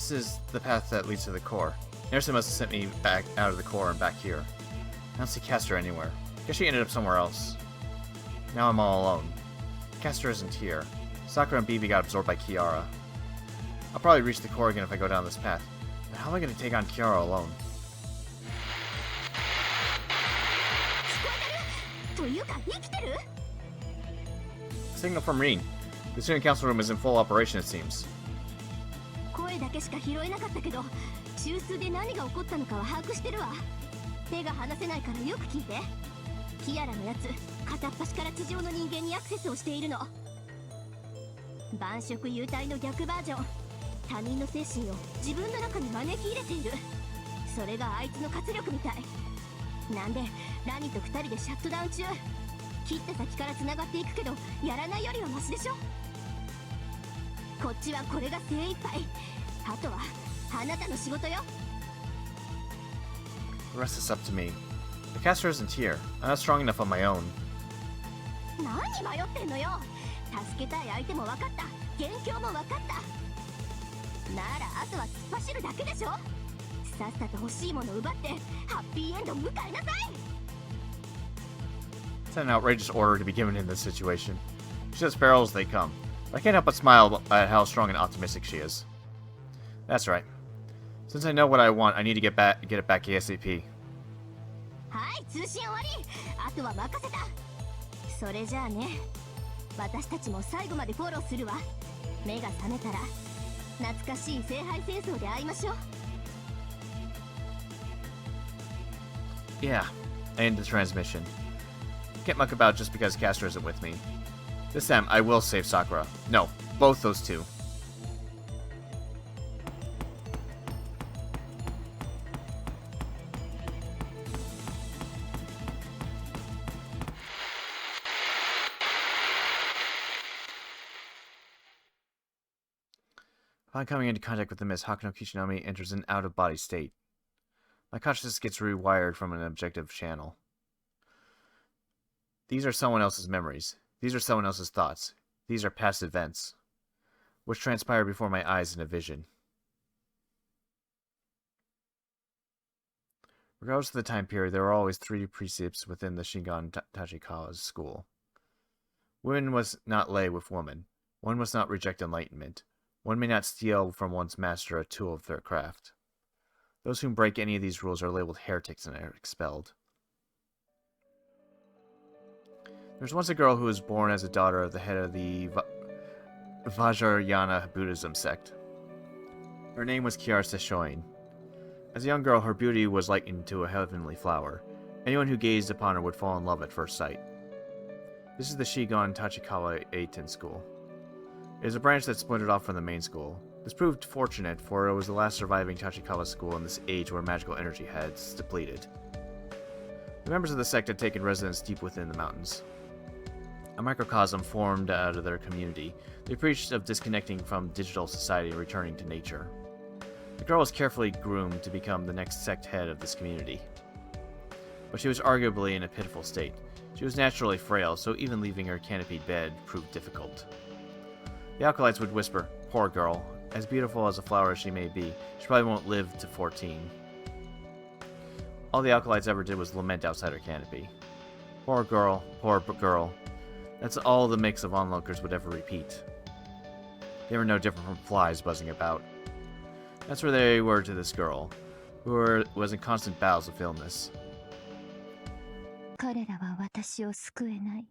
This is the path that leads to the core. Anderson must have sent me back out of the core and back here. I don't see Castor anywhere. Guess she ended up somewhere else. Now I'm all alone. Castor isn't here. Sakura and Bibi got absorbed by Kiara. I'll probably reach the core again if I go down this path. But how am I going to take on Kiara alone? Signal from Rin. The student council room is in full operation, it seems. 声だけしか拾えなかったけど、中枢で何が起こったのかは把握してるわ。手が離せないからよく聞いて。キアラのやつ、片っ端から地上の人間にアクセスをしているの。万色幽体の逆バージョン。他人の精神を自分の中に招き入れている。それがあいつの活力みたい。なんでラニと2人でシャットダウン中。切った先から繋がっていくけど、やらないよりはマシでしょ。こっちはこれが精一杯。あとはあなたの仕事よ。The rest is up to me. The caster isn't here. I'm not strong enough on my own. 何迷ってんのよ。助けたい相手も分かった。元凶も分かった。ならあとは突っ走るだけでしょ。さっさと欲しいもの奪ってハッピーエンド迎えなさい。 It's an outrageous order to be given in this situation. She says barrels they come. I can't help but smile at how strong and optimistic she is. That's right. Since I know what I want, I need to get it back ASAP. はい、通信終わり。あとは任せた。それじゃあね。私たちも最後までフォローするわ。目が覚めたら懐かしい聖杯戦争で会いましょう。Yeah, I end the transmission. Can't muck about just because Castor isn't with me. This time, I will save Sakura. No, both those two. Upon coming into contact with the mist, Hakuno Kishinami enters an out-of-body state. My consciousness gets rewired from an objective channel. These are someone else's memories. These are someone else's thoughts. These are past events, which transpire before my eyes in a vision. Regardless of the time period, there are always 3 precepts within the Shingon Tachikawa's school. Women must not lay with woman. One must not reject enlightenment. One may not steal from one's master a tool of their craft. Those who break any of these rules are labeled heretics and are expelled. There was once a girl who was born as a daughter of the head of the Vajrayana Buddhism sect. Her name was Kiara Sesshoin. As a young girl, her beauty was likened to a heavenly flower. Anyone who gazed upon her would fall in love at first sight. This is the Shingon Tachikawa Eiten School. It is a branch that splintered off from the main school. This proved fortunate, for it was the last surviving Tachikawa school in this age where magical energy had depleted. The members of the sect had taken residence deep within the mountains. A microcosm formed out of their community. They preached of disconnecting from digital society and returning to nature. The girl was carefully groomed to become the next sect head of this community. But she was arguably in a pitiful state. She was naturally frail, so even leaving her canopied bed proved difficult. The acolytes would whisper, "Poor girl, as beautiful as a flower as she may be, she probably won't live to 14. All the acolytes ever did was lament outside her canopy. Poor girl, poor girl. That's all the mix of onlookers would ever repeat. They were no different from flies buzzing about. That's where they were to this girl, who was in constant battles with illness. 彼らは私を救えない。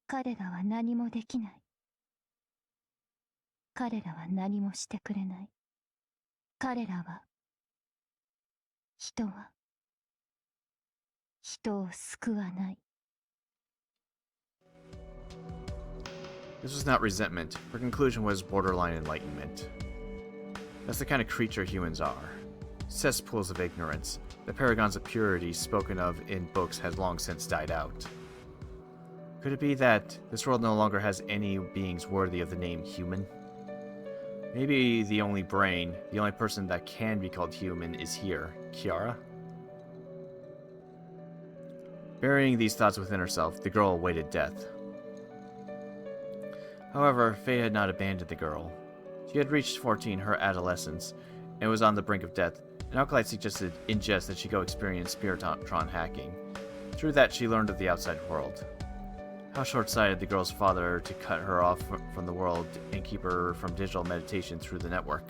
彼らは何もできない。彼らは何もしてくれない。彼らは、人を救わない。This was not resentment. Her conclusion was borderline enlightenment. That's the kind of creature humans are. Cesspools of ignorance. The paragons of purity spoken of in books has long since died out. Could it be that this world no longer has any beings worthy of the name human? Maybe the only brain, the only person that can be called human is here, Kiara? Burying these thoughts within herself, the girl awaited death. However, fate had not abandoned the girl. She had reached 14, her adolescence, and was on the brink of death. An acolyte suggested in jest that she go experience Spiritron hacking. Through that, she learned of the outside world. How short-sighted the girl's father to cut her off from the world and keep her from digital meditation through the network.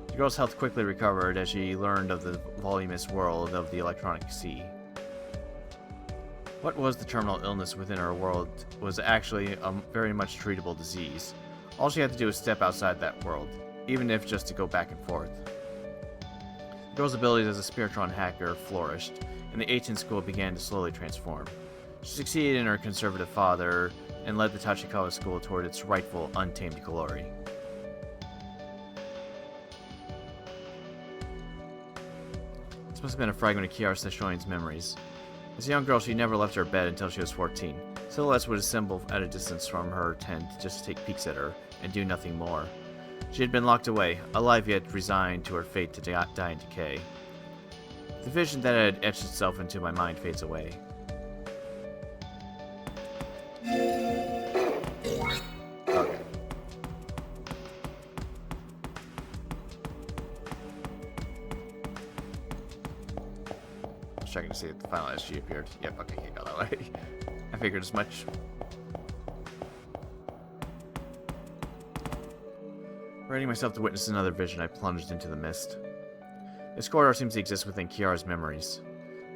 The girl's health quickly recovered as she learned of the voluminous world of the electronic sea. What was the terminal illness within her world was actually a very much treatable disease. All she had to do was step outside that world, even if just to go back and forth. The girl's abilities as a Spiritron hacker flourished, and the 18 school began to slowly transform. She succeeded in her conservative father and led the Tachikawa school toward its rightful, untamed glory. This must have been a fragment of Kiara Sesshoin's memories. As a young girl, she never left her bed until she was 14. Silhouettes would assemble at a distance from her tent just to take peeks at her, and do nothing more. She had been locked away, alive yet resigned to her fate to die and decay. The vision that had etched itself into my mind fades away. Okay. I was checking to see if the final SG appeared. Yep, okay, can't go that way. I figured as much. Readying myself to witness another vision, I plunged into the mist. This corridor seems to exist within Kiara's memories.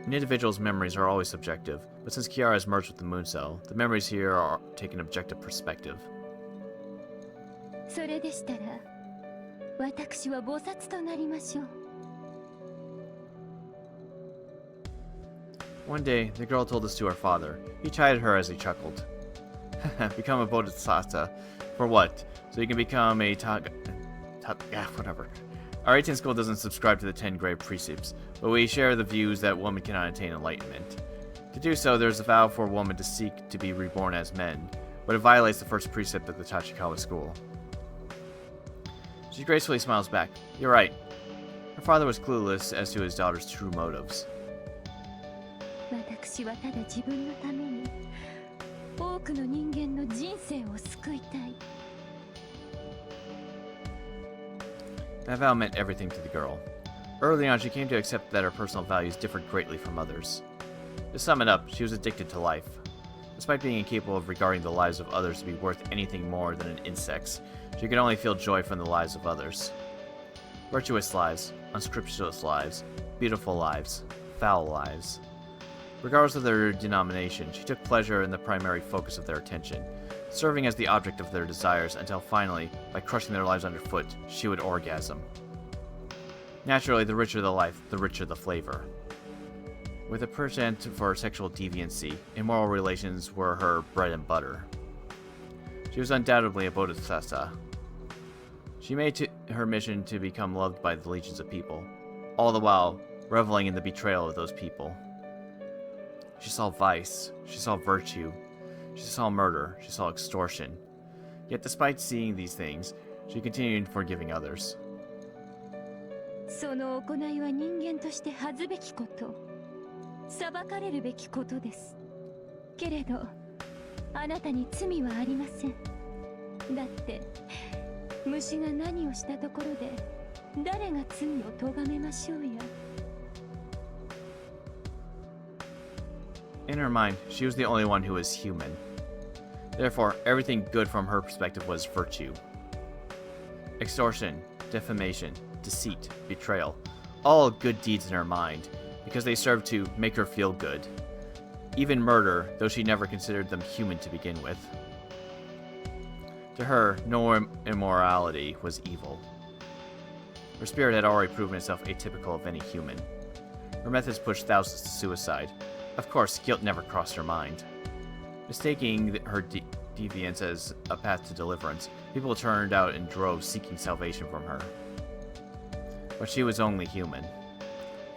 An individual's memories are always subjective, but since Kiara has merged with the moon cell, the memories here take an objective perspective. それでしたら、私は菩薩となりましょう。One day, the girl told this to her father. He chided her as he chuckled. Become a bodhisattva. For what? So you can become a whatever. Our 18 school doesn't subscribe to the 10 grave precepts, but we share the views that women cannot attain enlightenment. To do so, there's a vow for a woman to seek to be reborn as men, but it violates the first precept of the Tachikawa school. She gracefully smiles back. You're right. Her father was clueless as to his daughter's true motives. 私はただ自分のために多くの人間の人生を救いたい。 That vow meant everything to the girl. Early on, she came to accept that her personal values differed greatly from others. To sum it up, she was addicted to life. Despite being incapable of regarding the lives of others to be worth anything more than an insect's, she could only feel joy from the lives of others. Virtuous lives, unscrupulous lives, beautiful lives, foul lives. Regardless of their denomination, she took pleasure in the primary focus of their attention, serving as the object of their desires until finally, by crushing their lives underfoot, she would orgasm. Naturally, the richer the life, the richer the flavor. With a penchant for sexual deviancy, immoral relations were her bread and butter. She was undoubtedly a bodhisattva. She made her mission to become loved by the legions of people, all the while reveling in the betrayal of those people. She saw vice, she saw virtue, she saw murder, she saw extortion. Yet despite seeing these things, she continued forgiving others. その行いは人間として恥ずべきこと、裁かれるべきことです。けれど、あなたに罪はありません。だって、虫が何をしたところで、誰が罪を咎めましょうや。In her mind, she was the only one who was human. Therefore, everything good from her perspective was virtue. Extortion, defamation, deceit, betrayal, all good deeds in her mind, because they served to make her feel good. Even murder, though she never considered them human to begin with. To her, no immorality was evil. Her spirit had already proven itself atypical of any human. Her methods pushed thousands to suicide. Of course, guilt never crossed her mind. Mistaking her deviance as a path to deliverance, people turned out in droves seeking salvation from her. But she was only human.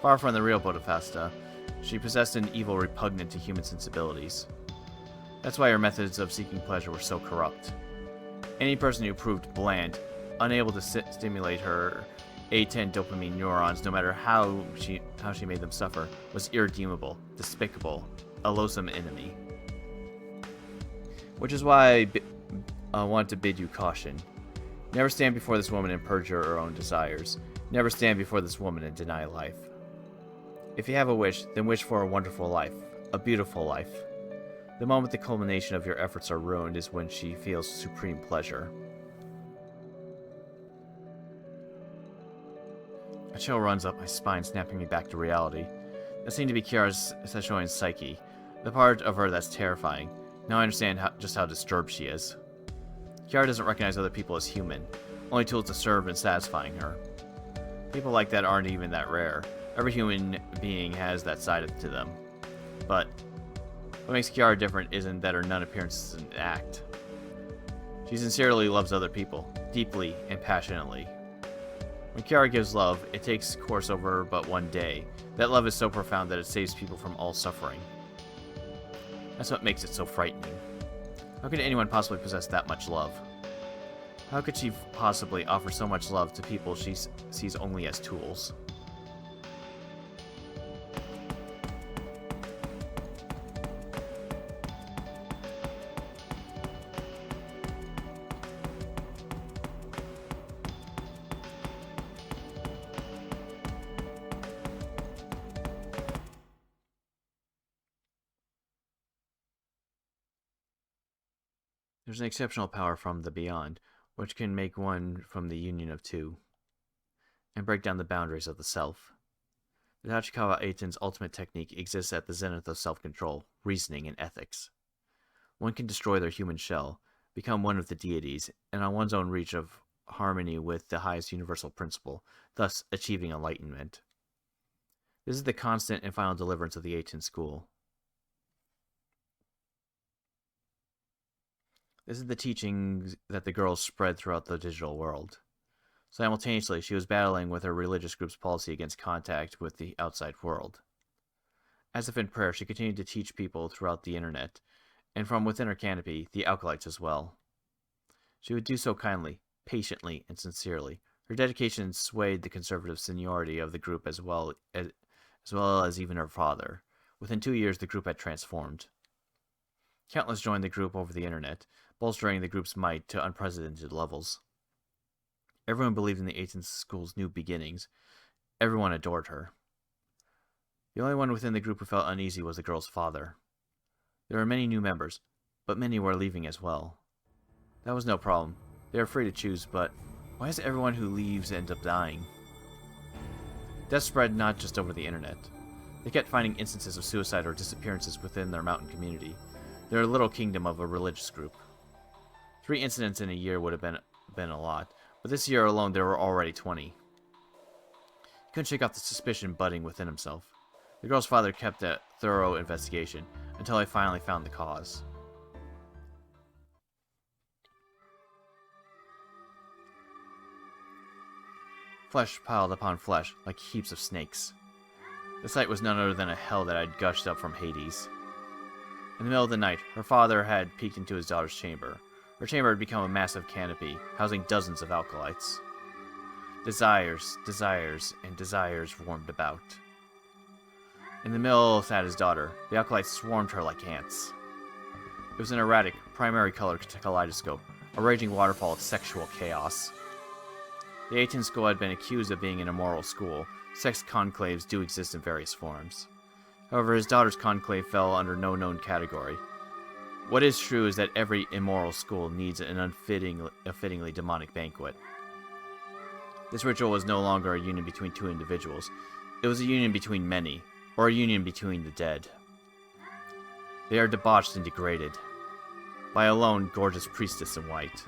Far from the real Bodhisattva, she possessed an evil repugnant to human sensibilities. That's why her methods of seeking pleasure were so corrupt. Any person who proved bland, unable to stimulate her A10 dopamine neurons, no matter how she made them suffer, was irredeemable, despicable, a loathsome enemy. Which is why I wanted to bid you caution. Never stand before this woman and perjure her own desires. Never stand before this woman and deny life. If you have a wish, then wish for a wonderful life, a beautiful life. The moment the culmination of your efforts are ruined is when she feels supreme pleasure. A chill runs up my spine, snapping me back to reality. That seemed to be Kiara Sesshoin's psyche, the part of her that's terrifying. Now I understand just how disturbed she is. Kiara doesn't recognize other people as human, only tools to serve and satisfying her. People like that aren't even that rare. Every human being has that side to them. But what makes Kiara different isn't that her nun appearance is an act. She sincerely loves other people, deeply and passionately. When Kiara gives love, it takes course over but one day. That love is so profound that it saves people from all suffering. That's what makes it so frightening. How could anyone possibly possess that much love? How could she possibly offer so much love to people she sees only as tools? There's an exceptional power from the beyond, which can make one from the union of two, and break down the boundaries of the self. The Tachikawa Eiten's ultimate technique exists at the zenith of self-control, reasoning, and ethics. One can destroy their human shell, become one of the deities, and on one's own reach of harmony with the highest universal principle, thus achieving enlightenment. This is the constant and final deliverance of the Eiten school. This is the teachings that the girls spread throughout the digital world. Simultaneously, she was battling with her religious group's policy against contact with the outside world. As if in prayer, she continued to teach people throughout the internet, and from within her canopy, the acolytes as well. She would do so kindly, patiently, and sincerely. Her dedication swayed the conservative seniority of the group as well as even her father. Within 2 years, the group had transformed. Countless joined the group over the internet, bolstering the group's might to unprecedented levels. Everyone believed in the Eiten school's new beginnings. Everyone adored her. The only one within the group who felt uneasy was the girl's father. There were many new members, but many were leaving as well. That was no problem. They were free to choose, but why does everyone who leaves end up dying? Death spread not just over the internet. They kept finding instances of suicide or disappearances within their mountain community, their little kingdom of a religious group. 3 incidents in a year would have been a lot, but this year alone there were already 20. He couldn't shake off the suspicion budding within himself. The girl's father kept a thorough investigation until he finally found the cause. Flesh piled upon flesh, like heaps of snakes. The sight was none other than a hell that had gushed up from Hades. In the middle of the night, her father had peeked into his daughter's chamber. Her chamber had become a massive canopy, housing dozens of acolytes. Desires, and desires swarmed about. In the middle sat his daughter. The acolytes swarmed her like ants. It was an erratic, primary color kaleidoscope, a raging waterfall of sexual chaos. The Eiten school had been accused of being an immoral school. Sex conclaves do exist in various forms. However, his daughter's conclave fell under no known category. What is true is that every immoral school needs an unfittingly demonic banquet. This ritual was no longer a union between 2 individuals. It was a union between many, or a union between the dead. They are debauched and degraded by a lone, gorgeous priestess in white.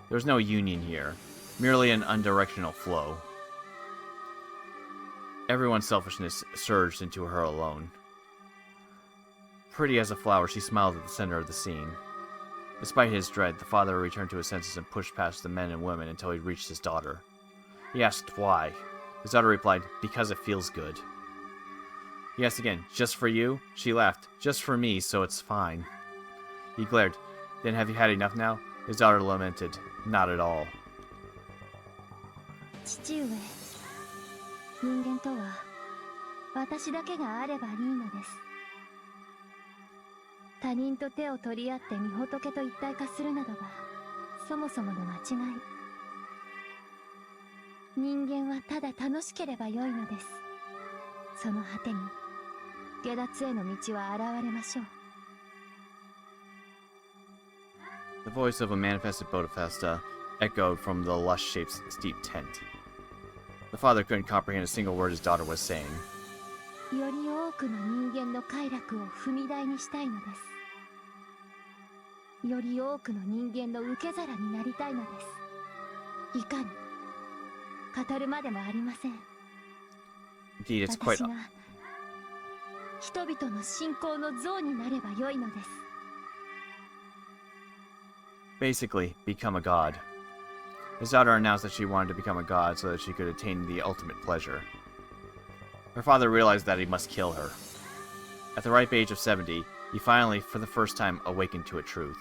There was no union here, merely an undirectional flow. Everyone's selfishness surged into her alone. Pretty as a flower, she smiled at the center of the scene. Despite his dread, the father returned to his senses and pushed past the men and women until he reached his daughter. He asked why. His daughter replied, "Because it feels good." He asked again, "Just for you?" She laughed, "Just for me, so it's fine." He glared, "Then have you had enough now?" His daughter lamented, "Not at all." 父上、人間とは私だけがあればいいのです。他人と手を取り合って御仏と一体化するなどがそもそもの間違い。人間はただ楽しければよいのです。その果てに下脱への道は現れましょう。 The voice of a manifested Bodhisattva echoed from the lush-shaped steep tent. The father couldn't comprehend a single word his daughter was saying. より多くの人間の快楽を踏み台にしたいのです。より多くの人間の受け皿になりたいのです。いかに語るまでもありません。 Indeed, it's quite... 私が人々の信仰の像になればよいのです。 Basically, become a god. His daughter announced that she wanted to become a god so that she could attain the ultimate pleasure. Her father realized that he must kill her. At the ripe age of 70, he finally, for the first time, awakened to a truth.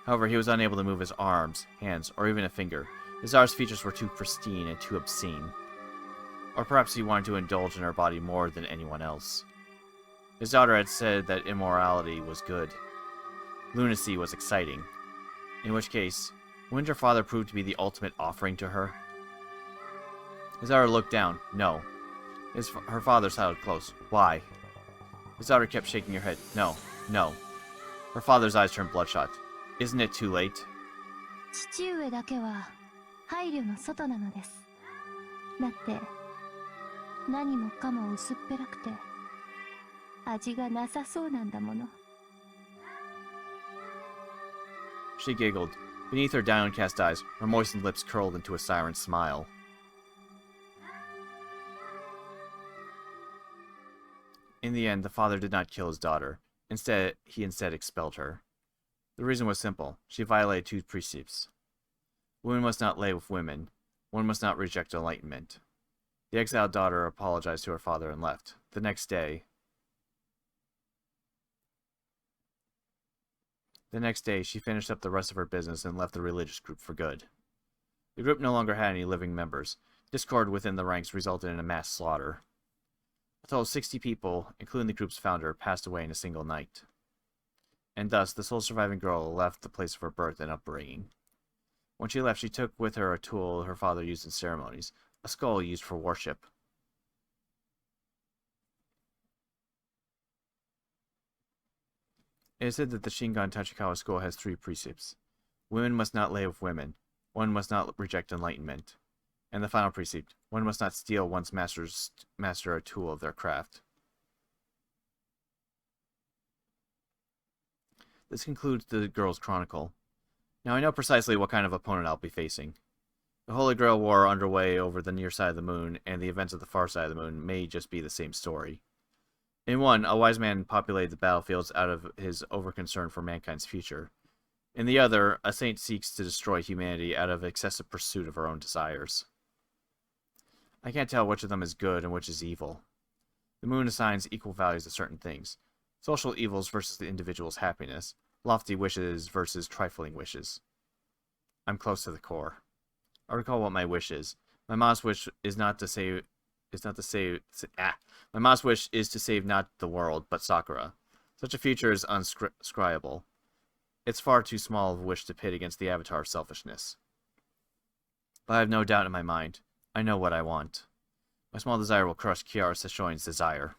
However, he was unable to move his arms, hands, or even a finger. His daughter's features were too pristine and too obscene. Or perhaps he wanted to indulge in her body more than anyone else. His daughter had said that immorality was good. Lunacy was exciting. In which case, wouldn't her father prove to be the ultimate offering to her? His daughter looked down. No. Her father sidled close. Why? His daughter kept shaking her head. No. No. Her father's eyes turned bloodshot. Isn't it too late? 父上だけは配慮の外なのです。だって何もかも薄っぺらくて味がなさそうなんだもの。 She giggled. Beneath her downcast eyes, her moistened lips curled into a siren smile. In the end, the father did not kill his daughter. He instead expelled her. The reason was simple. She violated two precepts. Women must not lay with women. One must not reject enlightenment. The exiled daughter apologized to her father and left. The next day, she finished up the rest of her business and left the religious group for good. The group no longer had any living members. Discord within the ranks resulted in a mass slaughter. A total of 60 people, including the group's founder, passed away in a single night. And thus, the sole surviving girl left the place of her birth and upbringing. When she left, she took with her a tool her father used in ceremonies, a skull used for worship. It is said that the Shingon Tachikawa school has 3 precepts. Women must not lay with women. One must not reject enlightenment. And the final precept, one must not steal one's master a tool of their craft. This concludes the girl's chronicle. Now I know precisely what kind of opponent I'll be facing. The Holy Grail War underway over the near side of the moon, and the events of the far side of the moon may just be the same story. In one, a wise man populated the battlefields out of his overconcern for mankind's future. In the other, a saint seeks to destroy humanity out of excessive pursuit of her own desires. I can't tell which of them is good and which is evil. The moon assigns equal values to certain things. Social evils versus the individual's happiness. Lofty wishes versus trifling wishes. I'm close to the core. I recall what my wish is. My mom's wish is My mom's wish is to save not the world, but Sakura. Such a future is unscribable. It's far too small of a wish to pit against the avatar of selfishness. But I have no doubt in my mind. I know what I want. My small desire will crush Kiara Sesshoin's desire.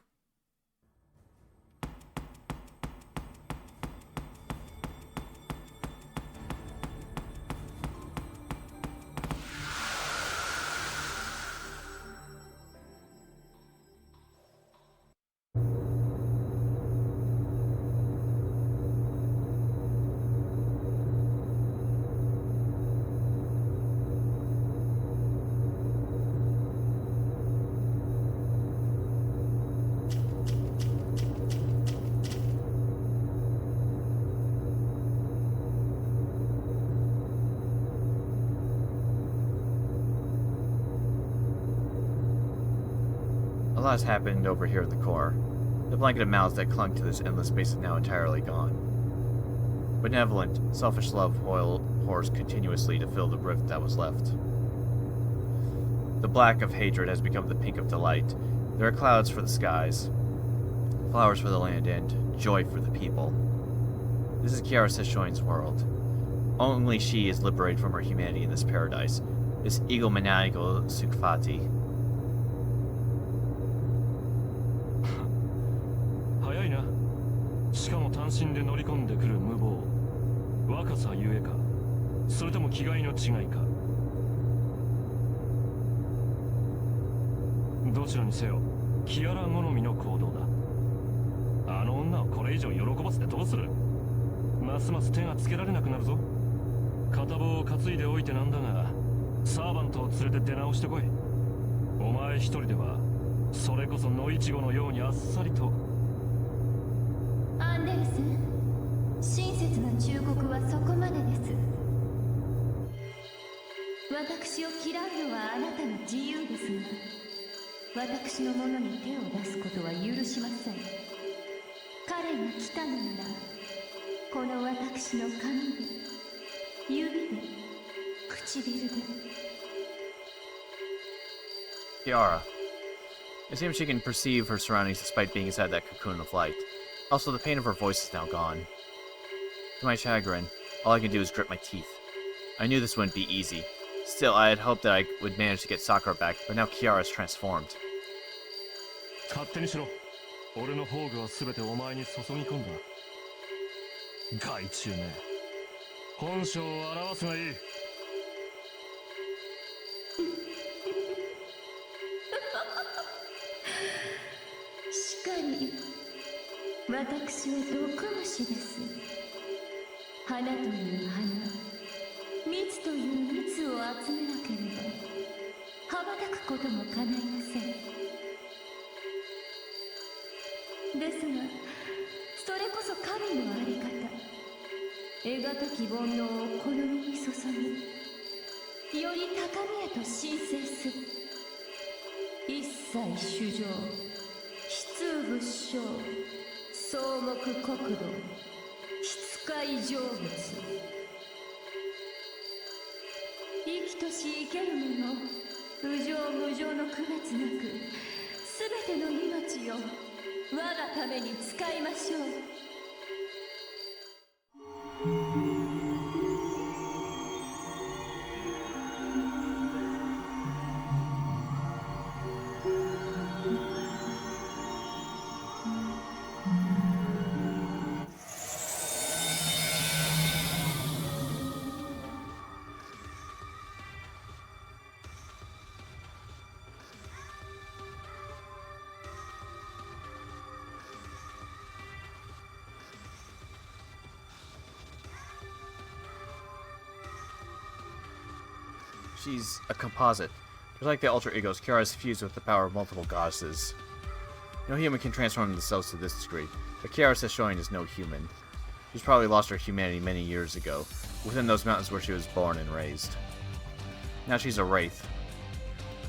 A lot has happened over here in the core. The blanket of mouths that clung to this endless space is now entirely gone. Benevolent, selfish love pours continuously to fill the rift that was left. The black of hatred has become the pink of delight. There are clouds for the skies, flowers for the land, and joy for the people. This is Kiara Sesshoin's world. Only she is liberated from her humanity in this paradise. This egomaniacal Sukhvati. 早いな。しかも単身で乗り込んでくる無謀。若さゆえか、それとも気概の違いか。どちらにせよ、キアラ好みの行動だ。あの女をこれ以上喜ばせてどうする？ますます手がつけられなくなるぞ。片棒を担いでおいてなんだが、サーバントを連れて出直してこい。お前一人では、それこそ野イチゴのようにあっさりと。アンデルセン、親切な忠告はそこまでです。私を嫌うのはあなたの自由ですが、私のものに手を出すことは許しません。彼が来たのなら、この私の髪で、指で、唇で。Kiara. It seems she can perceive her surroundings despite being inside that cocoon of light. Also, the pain of her voice is now gone. To my chagrin, all I can do is grit my teeth. I knew this wouldn't be easy. Still, I had hoped that I would manage to get Sakura back, but now Kiara is transformed. 勝手にしろ。俺の宝具は全てお前に注ぎ込んだ。害虫め、本性を表すがいい。しかり、私は毒虫です。花という花、蜜という蜜を集めなければ羽ばたくことも叶いません。ですが、それこそ神のあり方、得難き煩悩をこの身に注ぎ、より高みへと申請する。一切衆生、悲痛仏性、草木国土、筆界成仏。生きとし生けるもの、無常無常の区別なく、すべての命を我がために使いましょう。She's a composite. Just like the alter egos, Kiara is fused with the power of multiple goddesses. No human can transform themselves to this degree, but Kiara Sesshoin is no human. She's probably lost her humanity many years ago, within those mountains where she was born and raised. Now she's a wraith.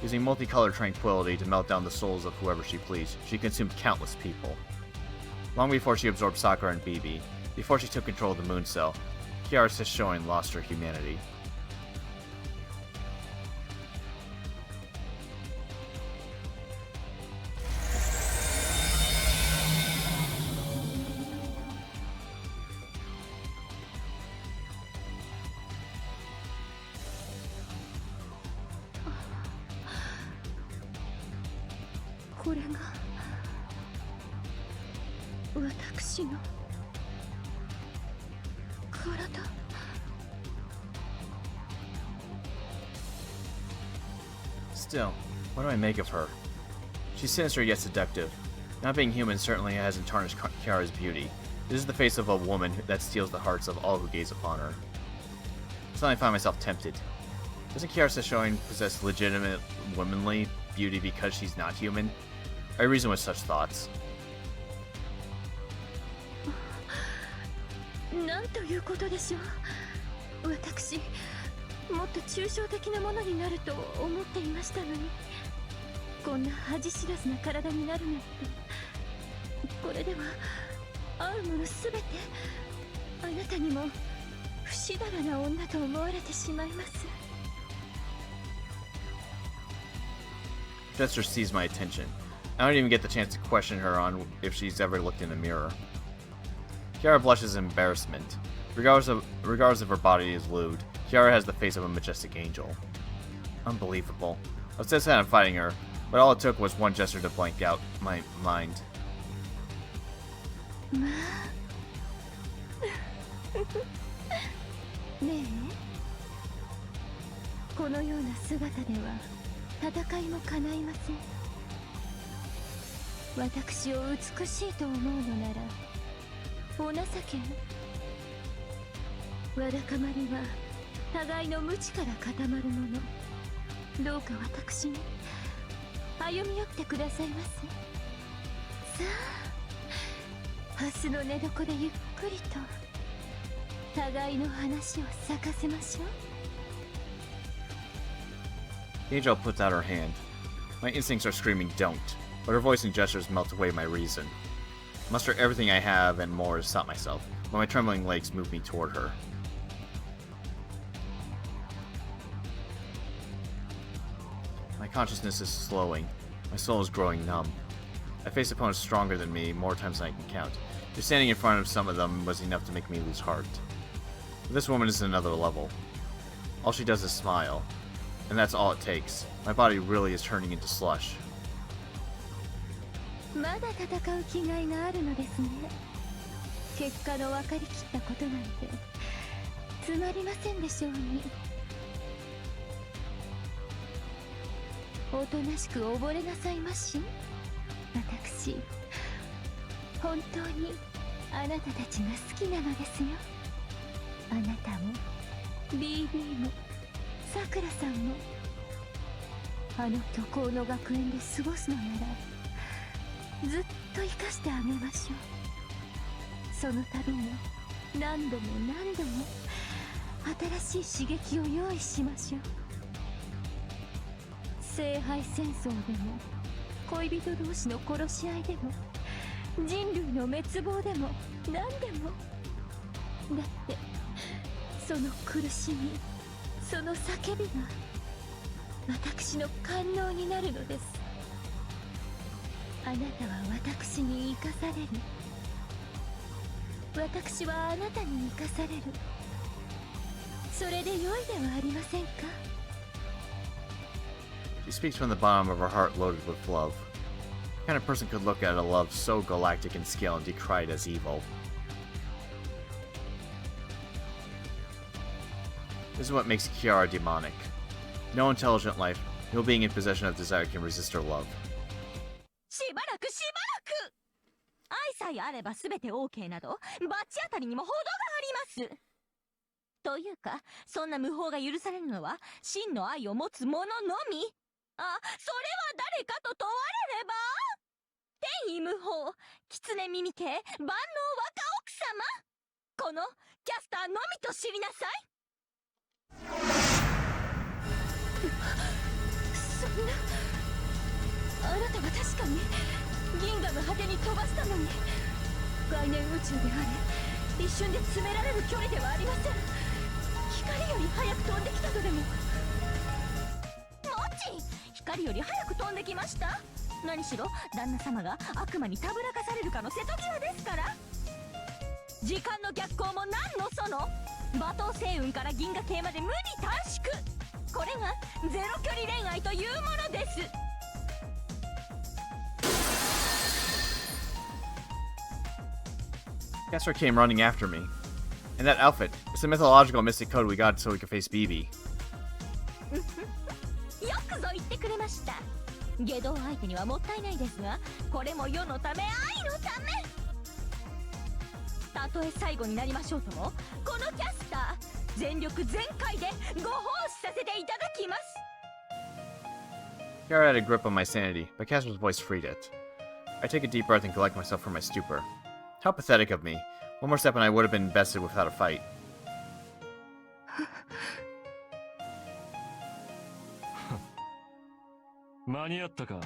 Using multicolored tranquility to melt down the souls of whoever she pleased, she consumed countless people. Long before she absorbed Sakura and Bibi, before she took control of the Moon Cell, Kiara Sesshoin lost her humanity. Still, what do I make of her? She's sinister yet seductive. Not being human certainly hasn't tarnished Kiara's beauty. This is the face of a woman that steals the hearts of all who gaze upon her. Suddenly I find myself tempted. Doesn't Kiara Sesshoin possess legitimate womanly beauty because she's not human? I reason with such thoughts. なんということでしょう。私、もっと抽象的なものになると思っていましたのに、こんな恥知らずな体になるなんて。これでは会うものすべてあなたにも不死だらな女と思われてしまいます。Gesture seized my attention. I don't even get the chance to question her on if she's ever looked in a mirror. Kiara blushes in embarrassment. Regardless if her body is lewd, Kiara has the face of a majestic angel. Unbelievable. I was dead set on fighting her, but all it took was one gesture to blank out my mind. まあねえ、このような姿では戦いも叶いません。私を美しいと思うのならお情けな。わだかまりは互いの無知から固まるもの。どうか私に歩み寄ってくださいませ。さあ、明日の寝床でゆっくりと互いの話を咲かせましょう。 The angel puts out her hand. My instincts are screaming don't, but her voice and gestures melt away my reason. I muster everything I have and more to stop myself, but my trembling legs move me toward her. My consciousness is slowing. My soul is growing numb. I face opponents stronger than me more times than I can count. Just standing in front of some of them was enough to make me lose heart. But this woman is another level. All she does is smile. And that's all it takes. My body really is turning into slush. まだ戦う気概があるのですね。結果の分かりきったことなんてつまりませんでしょうに。おとなしく溺れなさいまし。私本当にあなたたちが好きなのですよ。あなたも BB もさくらさんも。あの虚構の学園で過ごすのならずっと生かしてあげましょう。その度に何度も何度も新しい刺激を用意しましょう。聖杯戦争でも恋人同士の殺し合いでも人類の滅亡でも何でも。だってその苦しみ、その叫びが私の官能になるのです。あなたは私に生かされる。私はあなたに生かされる。それで良いではありませんか。 She speaks from the bottom of her heart loaded with love. What kind of person could look at a love so galactic in scale and decry it as evil? This is what makes Kiara demonic. No intelligent life, no being in possession of desire can resist her love. しばらくしばらく愛さえあれば全て OK などバチ当たりにも程があります。というかそんな無法が許されるのは真の愛を持つ者のみ。あ、それは誰かと問われれば天意無法、狐耳系、万能若奥様、このキャスターのみと知りなさい。そんな、あなたは確かに銀河の果てに飛ばしたのに、概念宇宙であれ一瞬で詰められる距離ではありません。光より早く飛んできたとでも。もち光より早く飛んできました。何しろ旦那様が悪魔にたぶらかされるかの瀬戸際ですから。時間の逆行も何のその、馬頭星雲から銀河系まで無に短縮。これがゼロ距離恋愛というものです。 Castor came running after me. And that outfit, it's a mythological mystic code we got so we could face BB. よくぞ言ってくれました。下道相手にはもったいないですが、これも世のため愛のため。たとえ最後になりましょうとも、このキャスター全力全開でご奉仕させていただきます。 Kiara had a grip on my sanity, but Castor's voice freed it. I take a deep breath and collect myself from my stupor. How pathetic of me. One more step and I would have been bested without a fight. 間に合ったか。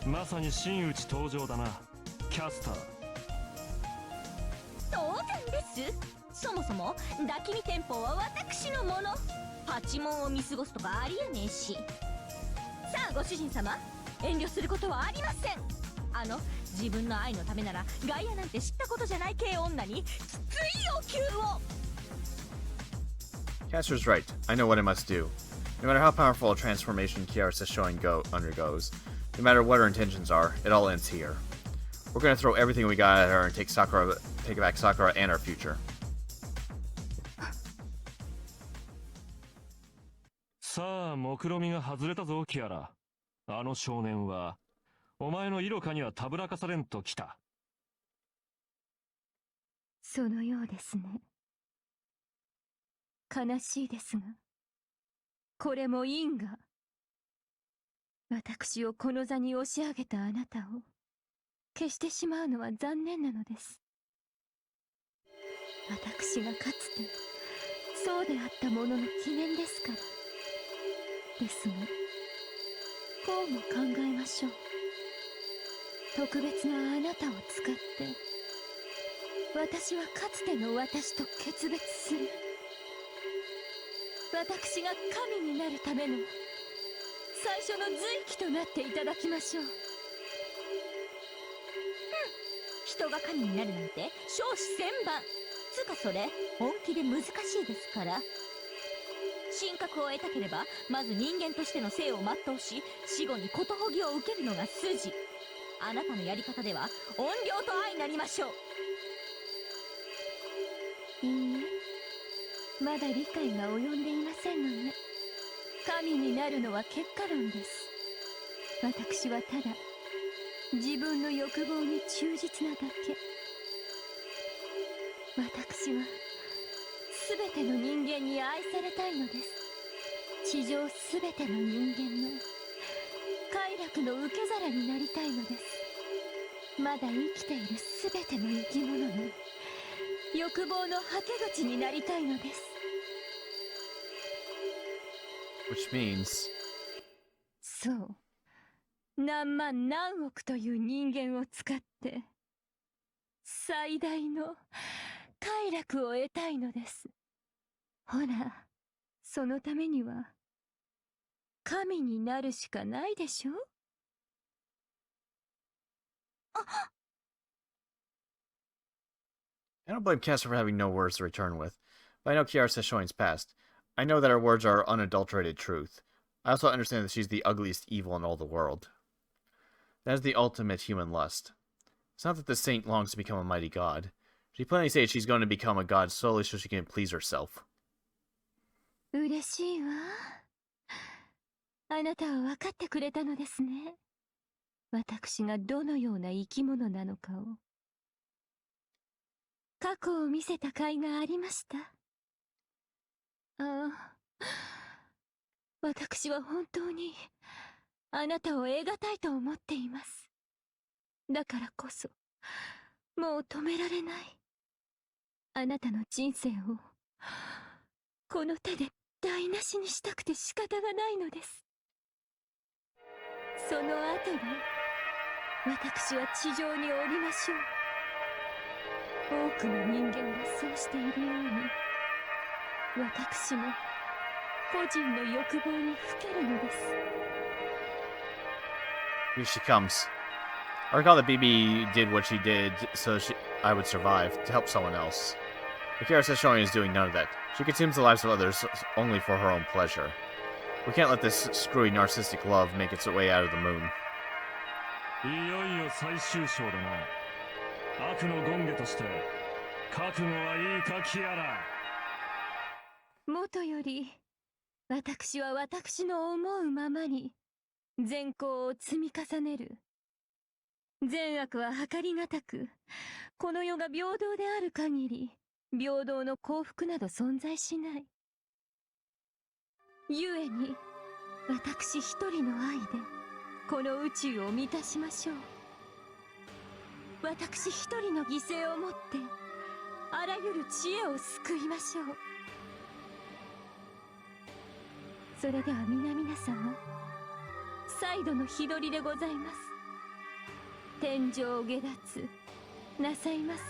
まさに真打ち登場だな、キャスター。当然です。そもそも抱き見天保は私のもの。パチモンを見過ごすとかありえねえし。さあご主人様、遠慮することはありません。自分の愛のためならガイアなんて知ったことじゃない系女にきつい要求を。 Caster's right. I know what I must do. No matter how powerful a transformation Kiara Sesshoin undergoes, no matter what her intentions are, it all ends here. We're gonna throw everything we got at her and take back Sakura and our future. さあ目論みが外れたぞキアラ。あの少年はお前の色香にはたぶらかされんときた。そのようですね。悲しいですが、これも因果。私をこの座に押し上げたあなたを消してしまうのは残念なのです。私がかつてそうであったものの記念ですから。ですが、こうも考えましょう。特別なあなたを使って私はかつての私と決別する。私が神になるための最初の随記となっていただきましょう。人が神になるなんて少子千万。つかそれ本気で難しいですから。神格を得たければまず人間としての生を全うし、死後にことほぎを受けるのが筋。あなたのやり方では怨霊と相なりましょう。いいえ、まだ理解が及んでいませんのね。神になるのは結果論です。私はただ自分の欲望に忠実なだけ。私は全ての人間に愛されたいのです。地上全ての人間の快楽の受け皿になりたいのです。まだ生きている全ての生き物の欲望のはけ口になりたいのです。 Which means... そう、何万何億という人間を使って最大の快楽を得たいのです。ほら、そのためには神になるしかないでしょ。I don't blame Caster for having no words to return with, but I know Kiara Sesshoin's past. I know that her words are unadulterated truth. I also understand that she's the ugliest evil in all the world. That is the ultimate human lust. It's not that the saint longs to become a mighty god. She plainly states she's going to become a god solely so she can please herself. 嬉しいわ。あなたは分かってくれたのですね。私がどのような生き物なのかを。過去を見せた甲斐がありました。ああ、私は本当にあなたを得難いと思っています。だからこそ、もう止められない。あなたの人生をこの手で台無しにしたくて仕方がないのです。その後で私は地上に降りましょう。多くの人間がそうしているように、私も個人の欲望にふけるのです。 Here she comes. I recall that BB did what she did so I would survive, to help someone else. But Kiara Sesshoin is doing none of that. She consumes the lives of others only for her own pleasure. We can't let this screwy narcissistic love make its way out of the moon. いよいよ最終章だな。悪の権化として覚悟はいいかキアラ。もとより私は私の思うままに善行を積み重ねる。善悪は計りがたく、この世が平等である限り平等の幸福など存在しない。故に私一人の愛でこの宇宙を満たしましょう。私一人の犠牲をもってあらゆる知恵を救いましょう。それでは皆々様、再度の日取りでございます。天上下脱なさいませ。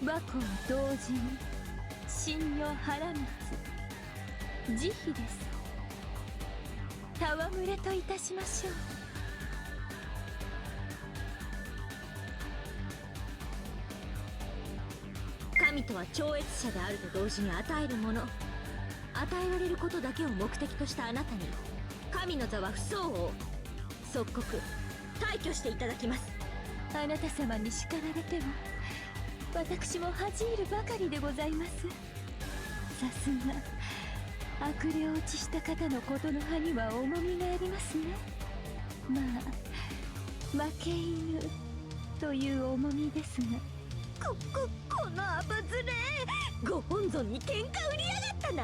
和光同時に神女原光慈悲です。戯れといたしましょう。神とは超越者であると同時に与えるもの、与えられることだけを目的としたあなたに神の座は不相応。即刻退去していただきます。あなた様に叱られても私も恥じるばかりでございます。さすが悪霊落ちした方のことの葉には重みがありますね。まあ負け犬という重みですが、このアバズレご本尊に喧嘩売りやがったな。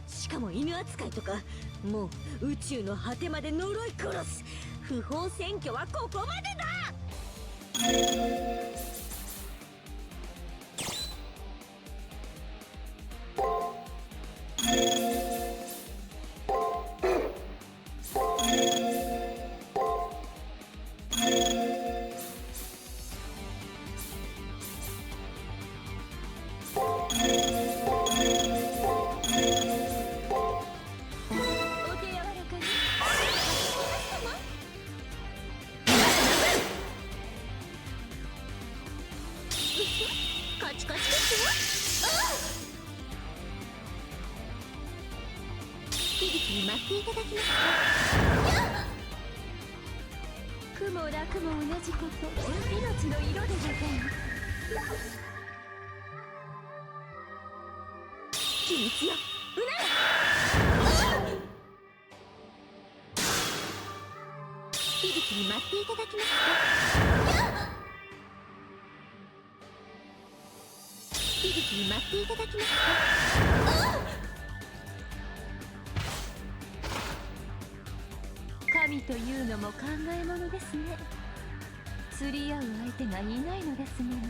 しかも犬扱いとか、もう宇宙の果てまで呪い殺す。不法占拠はここまでだ。苦も楽も同じこと、命の色でございます。機密よ、うなれ。響きに待っていただきますか。響きに待っていただきますか。神というのも考えものですね。釣り合う相手がいないのですもの。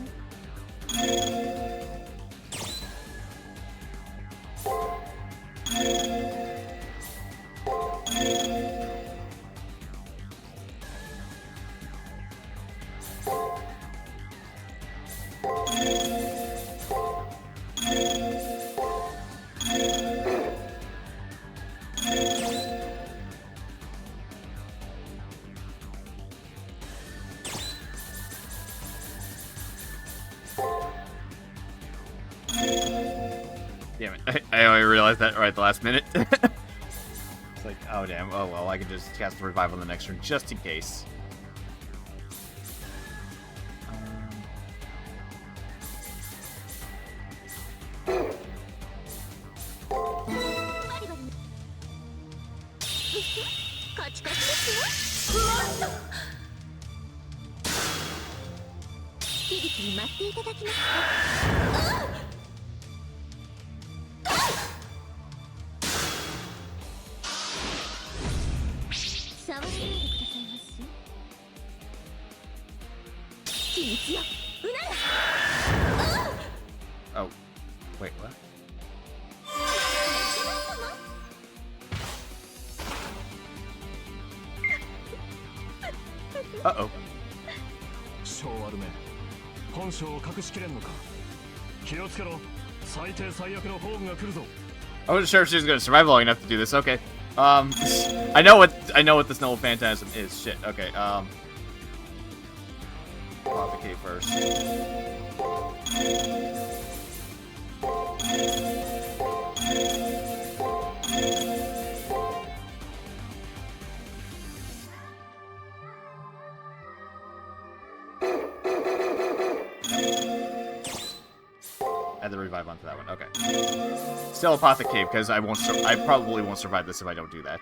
Damn it. I only realized that right at the last minute. It's like, oh damn, oh well, I can just cast a revive on the next turn just in case. Oh, wait, what? Uh-oh. 小悪め、本性を隠しきれんのか。気をつけろ。最低最悪の宝具が来るぞ。I wasn't sure if she was gonna survive long enough to do this. Okay. I know what this noble phantasm is. Shit. Okay. Apothecate first. Add the revive onto that one. Okay. Still Apothecate because I probably won't survive this if I don't do that.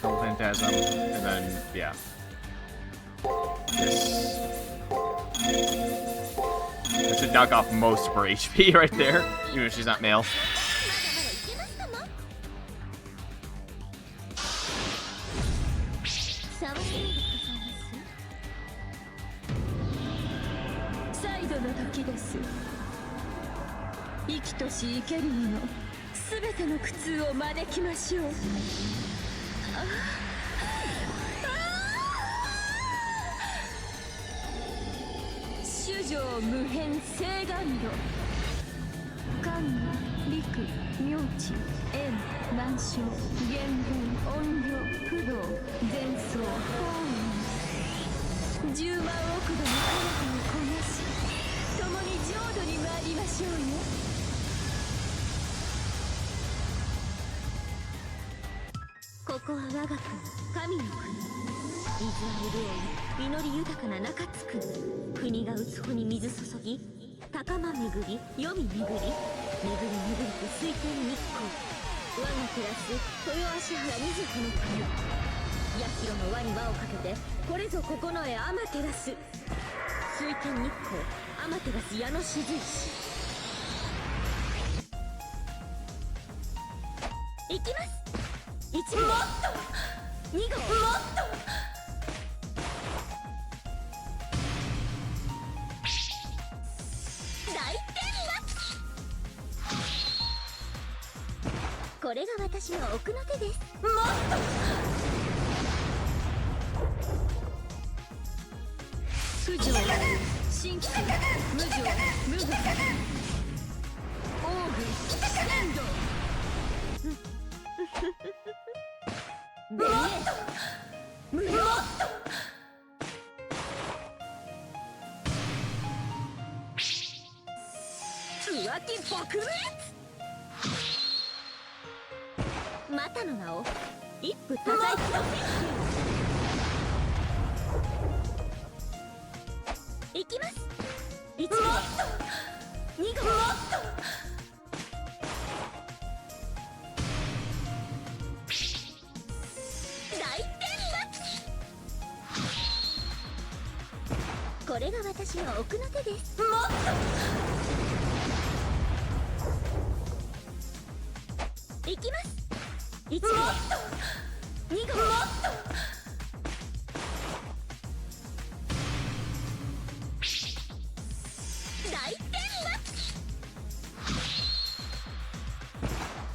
Noble Phantasm, and then yeah. This should knock off most of her HP right there, even if she's not male. 上無変聖願度官陸名地縁満床言文音量不動前奏法雲10万億度の彼方をこなし共に浄土に参りましょうよ。ここは我が国神の国水は潤い実り豊かな中津国国が打つ穂に水注ぎ高間巡り黄泉巡り巡り巡りと水天日光我が暮らす豊芦原25の国八広の輪に輪をかけてこれぞ九重天照水天日光天照矢の雫石行きます1号もっと2号もっとこれが私の奥の手です。もっと不浄新規無常無我オーブ鮮度もっと無料もっと浮気撲滅またの名を一夫多妻プロフェッシいきます1号2号もっと大天幕これが私の奥の手ですもっといきます1号もっと2号もっと大天幕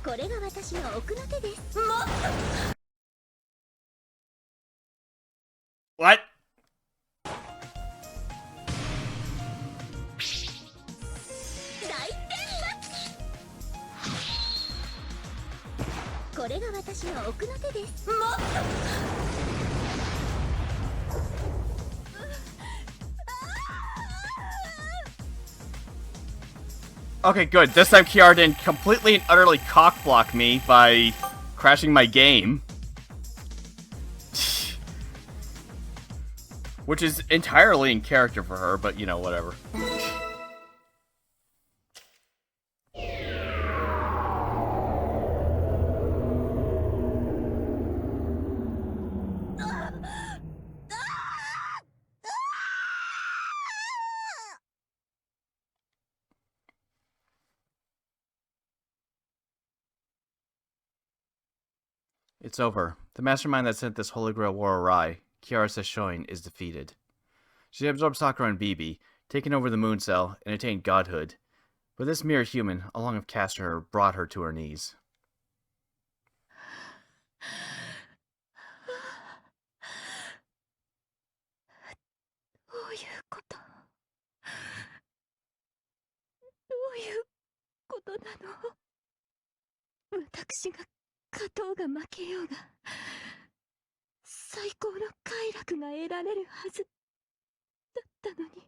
これが私の奥の手ですもっと What? これが私の奥の手ですもっと Okay, good. This time Kiara didn't completely and utterly cockblock me by crashing my game. Which is entirely in character for her, but you know, whatever. It's over. The mastermind that sent this Holy Grail war awry, Kiara Sesshoin, is defeated. She absorbed Sakura and Bibi, taken over the moon cell, and attained godhood. But this mere human, along with Castor, brought her to her knees. どういうことどういうことなの私が勝とうが負けようが最高の快楽が得られるはずだったのに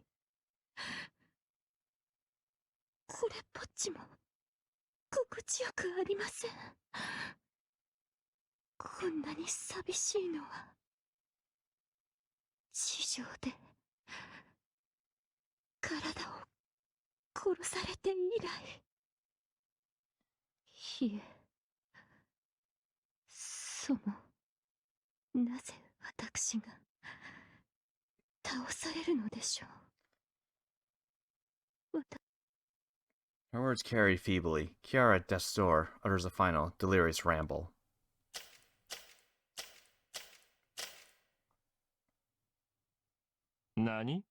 これっぽっちも心地よくありませんこんなに寂しいのは地上で体を殺されて以来いえそのなぜ私が倒されるのでしょう Her words carried feebly. Kiara at death's door utters a final, delirious ramble. 何？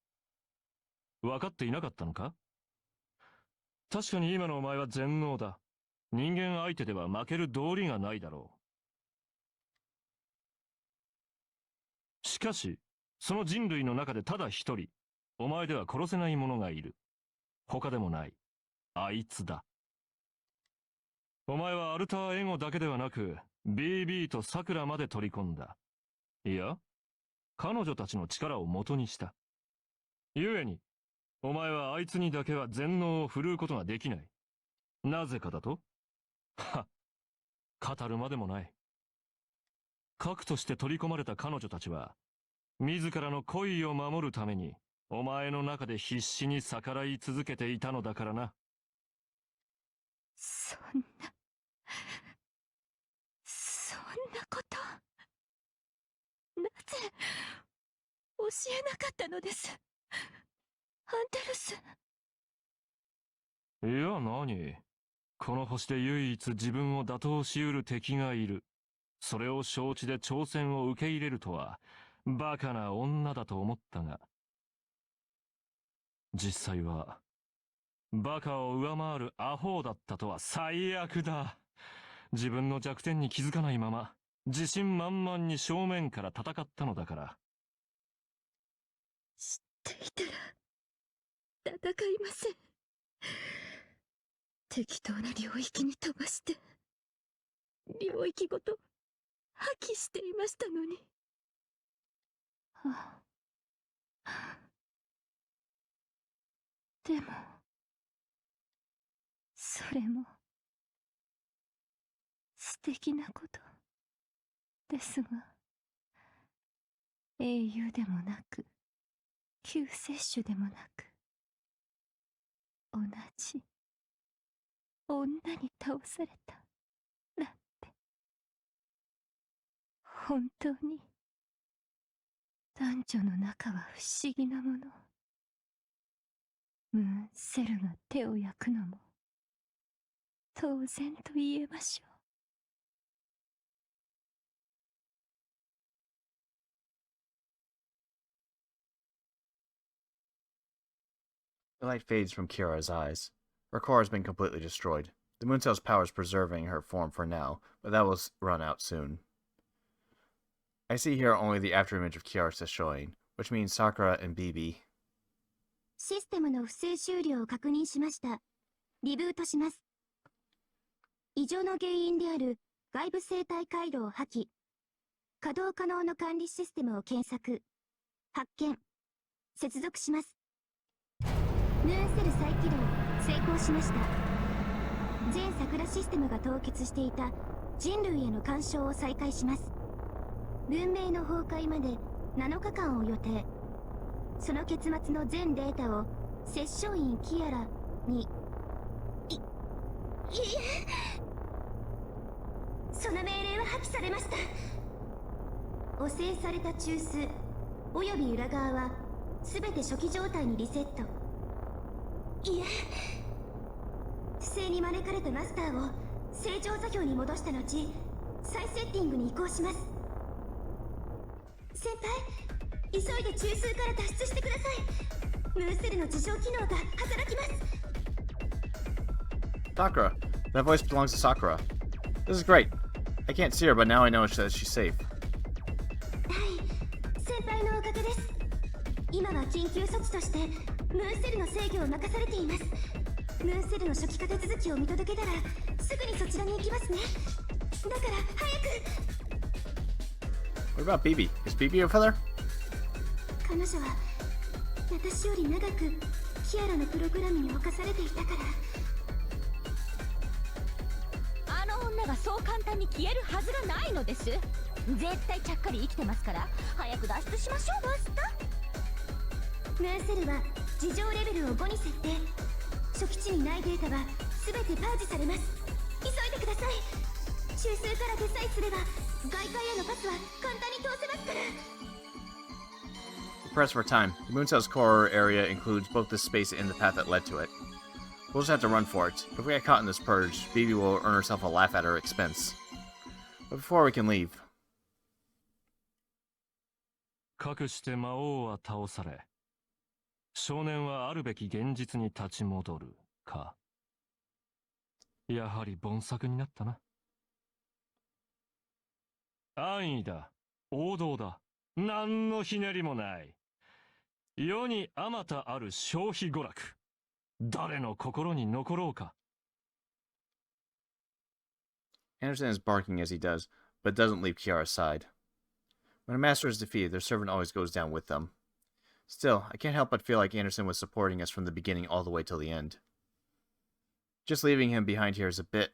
分かっていなかったのか？確かに今のお前は全能だ。人間相手では負ける道理がないだろう。しかし、その人類の中でただ一人、己お前では殺せない者がいる。他でもない。あいつだ。お前はアルターエゴだけではなく、BB とサクラまで取り込んだ。いや、彼女たちの力を元にした。故に、お前はあいつにだけは全能を振るうことができない。なぜかだとは、語るまでもない。核として取り込まれた彼女たちは、自らの恋を守るために、お前の中で必死に逆らい続けていたのだからな。そんなこと、なぜ、教えなかったのです。アンデルス。いや、何？この星で唯一自分を打倒しうる敵がいる。それを承知で挑戦を受け入れるとは、バカな女だと思ったが。実際は、バカを上回るアホだったとは最悪だ。自分の弱点に気づかないまま、自信満々に正面から戦ったのだから。知っていたら、戦いません。適当な領域に飛ばして、領域ごと破棄していましたのに。でも、それも、素敵なことですが、英雄でもなく、救世主でもなく、同じ女に倒されたなんて、本当に男女の仲は不思議なもの。ムーンセルが手を焼くのも当然と言えましょう。The light fades from Kiara's eyes. Her core has been completely destroyed. The moon cell's power is preserving her form for now, but that will run out soon. I see here only the afterimage of Kiara Sesshoin, which means Sakura and BB. システムの不正終了を確認しました。リブートします。異常の原因である外部生態回路を破棄。稼働可能の管理システムを検索。発見。接続します。ムーンセル再起動、成功しました。全桜システムが凍結していた人類への干渉を再開します。文明の崩壊まで7日間を予定。その結末の全データを摂政院キアラにいえ、その命令は破棄されました。汚染された中枢および裏側は全て初期状態にリセット。いえ、不正に招かれたマスターを正常座標に戻した後、再セッティングに移行します。先輩、急いで中枢から脱出してください。ムーンセルの自浄機能が働きます。Sakura! That voice belongs to Sakura. This is great. I can't see her, but now I know that she's safe. はい、先輩のおかげです。今は緊急措置としてムーンセルの制御を任されています。ムーンセルの初期化手続きを見届けたらすぐにそちらに行きますね。だから早く。 What about BB? Is BB over there? 彼女は私より長くキアラのプログラムに侵されていたから。あの女がそう簡単に消えるはずがないのです。絶対ちゃっかり生きてますから、早く脱出しましょう。マスター。ムーンセルは事情レベルを5に設定。初期値にないデータは全てパージされます。急いでください。中枢から手さえすれば外界へのパスは簡単に通せますから。Press for time. The moon cell's core area includes both the space and the path that led to it. We'll just have to run for it. If we get caught in this purge, BB will earn herself a laugh at her expense. But before we can leave... かくして魔王は倒され、少年はあるべき現実に立ち戻るか。やはり凡作になったな。安易だ。王道だ。何のひねりもない。世にあまたある消費娯楽。誰の心に残ろうか。Anderson is barking as he does, but doesn't leave Kiara's side. When a master is defeated, their servant always goes down with them. Still, I can't help but feel like Anderson was supporting us from the beginning all the way till the end. Just leaving him behind here is a bit...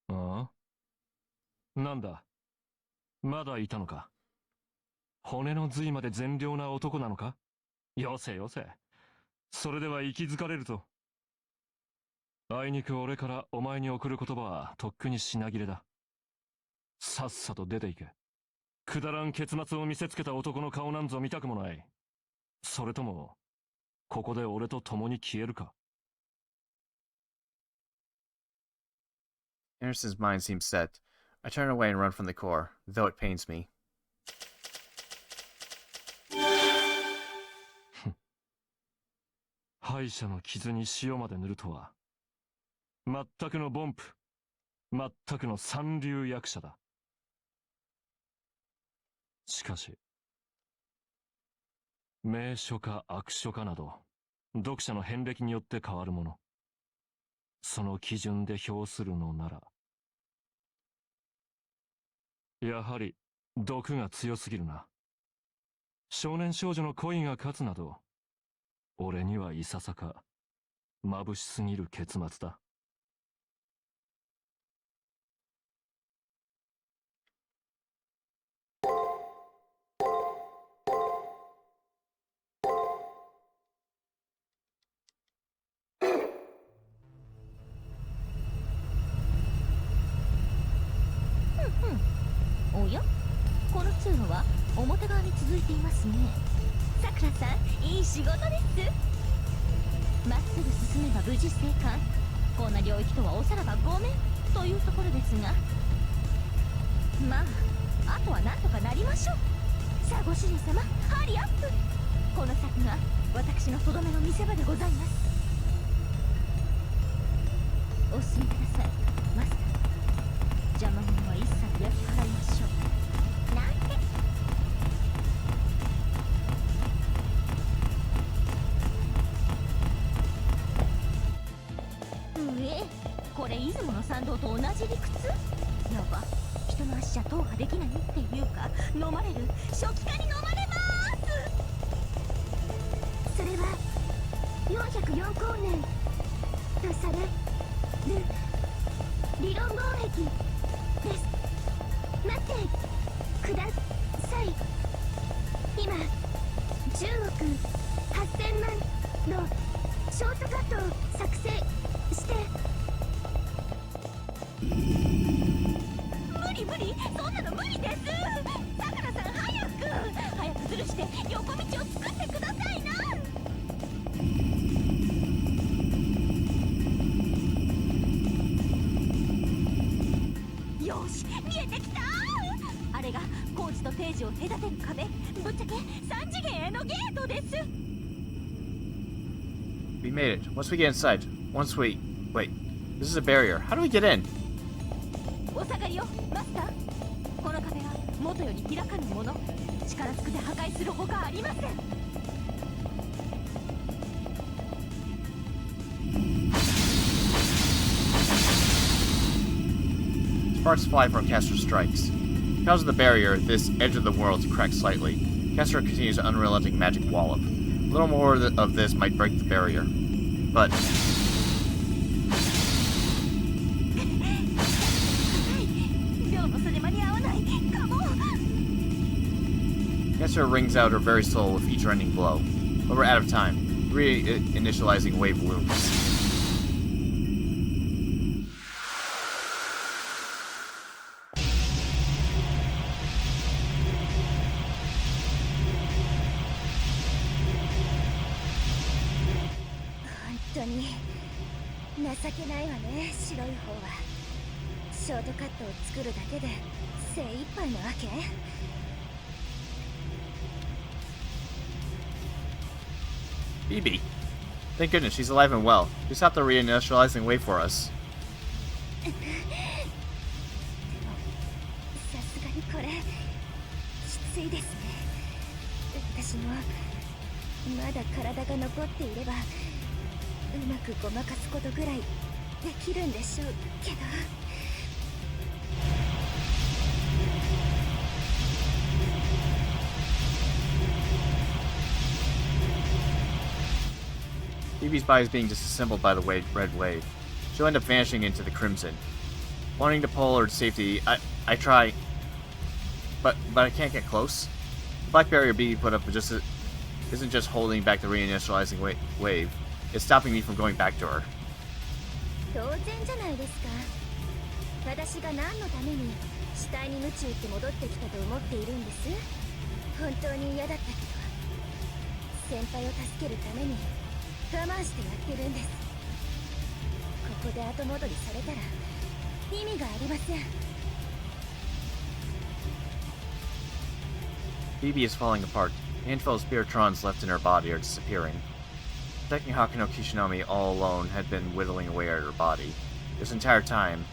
ああ、なんだ、まだいたのか。骨の髄まで善良な男なのか。よせよせ。それでは息づかれると。あいにく俺からお前に送る言葉はとっくに品切れだ。さっさと出ていけ。くだらん結末を見せつけた男の顔なんぞ見たくもない。それとも、ここで俺と共に消えるか。Anderson's mind seems set. I turn away and run from the core, though it pains me. 敗者の傷に塩まで塗るとは、全くの凡夫、全くの三流役者だ。しかし、名書か悪書かなど、読者の遍歴によって変わるもの。その基準で評するのなら、やはり毒が強すぎるな。少年少女の恋が勝つなど、俺にはいささか眩しすぎる結末だ。おや、この通路は表側に続いていますね。さくらさん、いい仕事です。まっすぐ進めば無事生還。こんな領域とはおさらばごめんというところですが、まああとはなんとかなりましょう。さあご主人様、ハリアップ。この先が私のとどめの見せ場でございます。お進みください、マスター。邪魔者は一切焼き払いましょう。なんて。これ出雲の参道と同じ理屈。やば、人の足じゃ踏破できないっていうか、飲まれる、初期化に飲まれます。それは404光年とされる理論貿易です。待ってください。今10億8000万のショートカットを作成して。無理無理、そんなの無理です。さくらさん、早くずるして横道を作ってくださいな。よし、見えてきた。あれが工事と定時を隔てる壁、ぶっちゃけ3次元へのゲートです。 We made it. Once we get inside, once we... Wait, this is a barrier. How do we get in? お下がりよ、マスター。この壁は元より開かぬもの。力ずくで破壊するほかありません。Sparks fly from Castor's strikes. Because of the barrier, this edge of the world cracks slightly. Castor continues an unrelenting magic wallop. A little more of this might break the barrier. But... Castor rings out her very soul with each rending blow. But we're out of time. Reinitializing wave looms. Honestly, 情けないわね、白い方は。ショートカットを作るだけで精一杯なわけ。Phoebe. Thank goodness she's alive and well. You stopped the reinitializing wave for us. さすがにこれきついですね。私もまだ体が残っていればうまくごまかすことぐらいできるんでしょうけど。Phoebe's body is being disassembled by the red wave. She'll end up vanishing into the crimson. Wanting to pull her to safety, I try, but I can't get close. The black barrier Phoebe put up isn't just holding back the reinitializing wave. It's stopping me from going back to her. 当然じゃないですか。私が何のために死体に鞭打って戻ってきたと思っているんです。本当に嫌だったけど先輩を助けるために我慢してやってるんです。ここで後戻りされたら意味がありません。 Phoebe is falling apart. A handful of spiritrons left in her body are disappearing. Protecting Hakuno Kishinami all alone had been whittling away at her body. This entire time,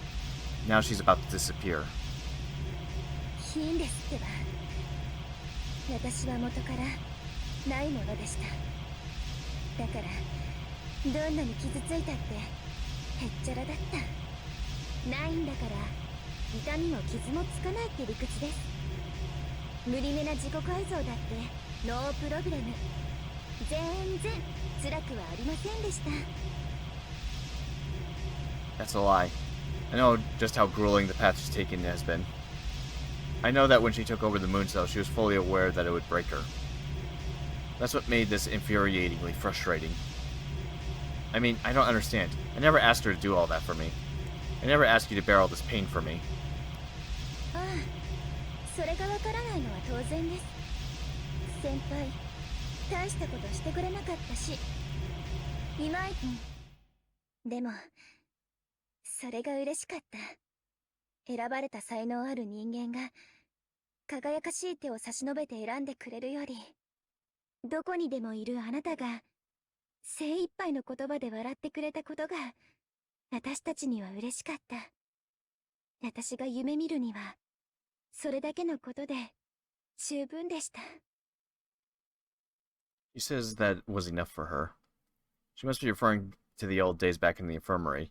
now she's about to disappear. いいんですってば。私は元からないものでした。だからどんなに傷ついたってへっちゃらだった。ないんだから痛みも傷もつかないって理屈です。無理めな自己改造だってノープロブレム。全然辛くはありませんでした。 That's a lie. I know just how grueling the path she's taken has been. I know that when she took over the moon cell, she was fully aware that it would break her. That's what made this infuriatingly frustrating. I mean, I don't understand. I never asked her to do all that for me. I never asked you to bear all this pain for me. ああ、それがわからないのは当然です。先輩、大したことしてくれなかったし、いまいち。でも、それが嬉しかった。選ばれた才能ある人間が、輝かしい手を差し伸べて選んでくれるより、どこにでもいるあなたが、精一杯の言葉で笑ってくれたことが、私たちには嬉しかった。私が夢見るには、それだけのことで、十分でした。She says that was enough for her. She must be referring to the old days back in the infirmary.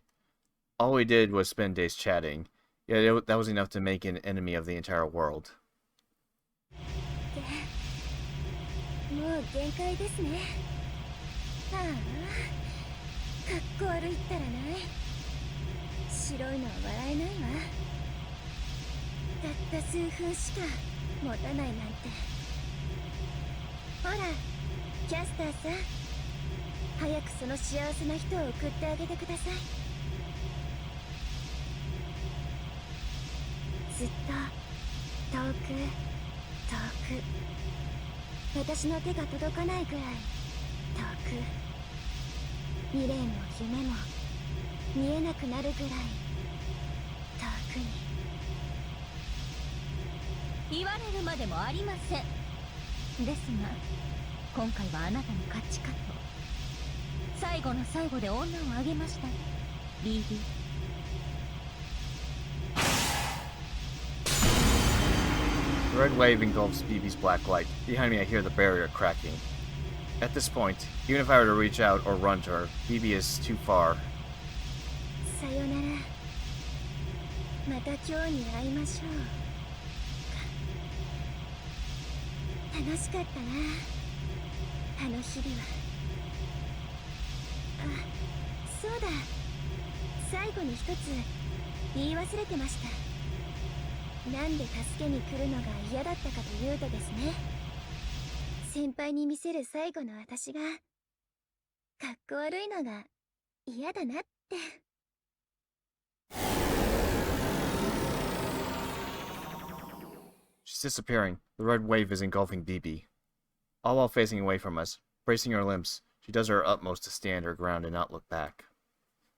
All we did was spend days chatting, yet that was enough to make an enemy of the entire world. もう限界ですね。ああ、かっこ悪いったらない。白いのは笑えないわ。たった数分しか持たないなんて。ほら、キャスターさん、早くその幸せな人を送ってあげてください。ずっと遠く遠く、私の手が届かないぐらい遠く、未練も夢も見えなくなるぐらい遠くに。言われるまでもありません。ですが今回はあなたの勝ちかと。最後の最後で女をあげましたね、BB。 The red wave engulfs BB's black light. Behind me I hear the barrier cracking. At this point, even if I were to reach out or run to her, BB is too far. さよなら。また今日に会いましょう。楽しかったな、あの日々は。あ、そうだ、最後に一つ言い忘れてました。なんで助けに来るのが嫌だったかというとですね、先輩に見せる最後の私がかっこ悪いのが嫌だなって。 She's disappearing. The red wave is engulfing BB. All while facing away from us, bracing her limbs, she does her utmost to stand her ground and not look back.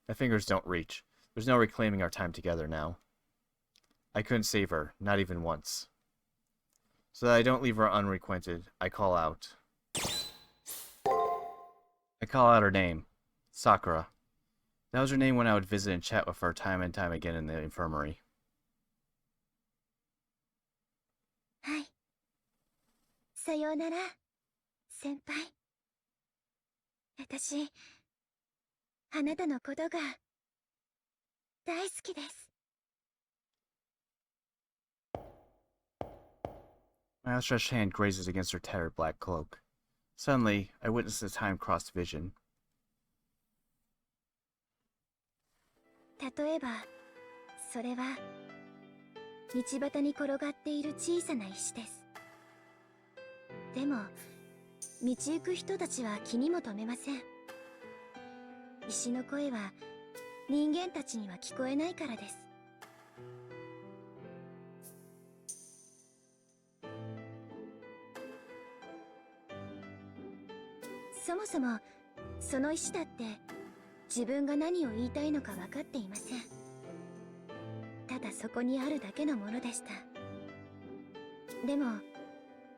My fingers don't reach. There's no reclaiming our time together now. I couldn't save her, not even once. So that I don't leave her unrequited, I call out. Her name. Sakura. That was her name when I would visit and chat with her time and time again in the infirmary. はい。さようなら、先輩、私、あなたのことが大好きです。My outstretched hand grazes against her tattered black cloak. Suddenly, I witness a time-crossed vision. 例えば、それは道端に転がっている小さな石です。でも、道行く人たちは気にも留めません。石の声は人間たちには聞こえないからです。そもそもその石だって自分が何を言いたいのか分かっていません。ただそこにあるだけのものでした。でも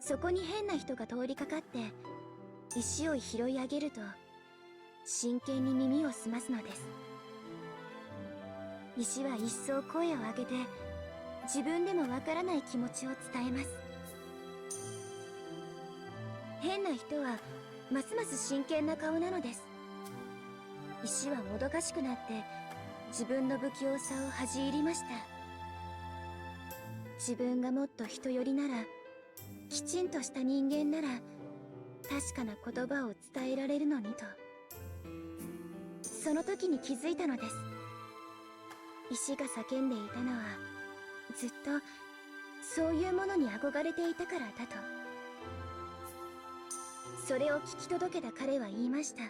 そこに変な人が通りかかって石を拾い上げると真剣に耳を澄ますのです。石は一層声を上げて自分でもわからない気持ちを伝えます。変な人はますます真剣な顔なのです。石はもどかしくなって自分の不器用さを恥じ入りました。自分がもっと人寄りなら、きちんとした人間なら確かな言葉を伝えられるのにと、その時に気づいたのです。石が叫んでいたのはずっとそういうものに憧れていたからだと。それを聞き届けた彼は言いました。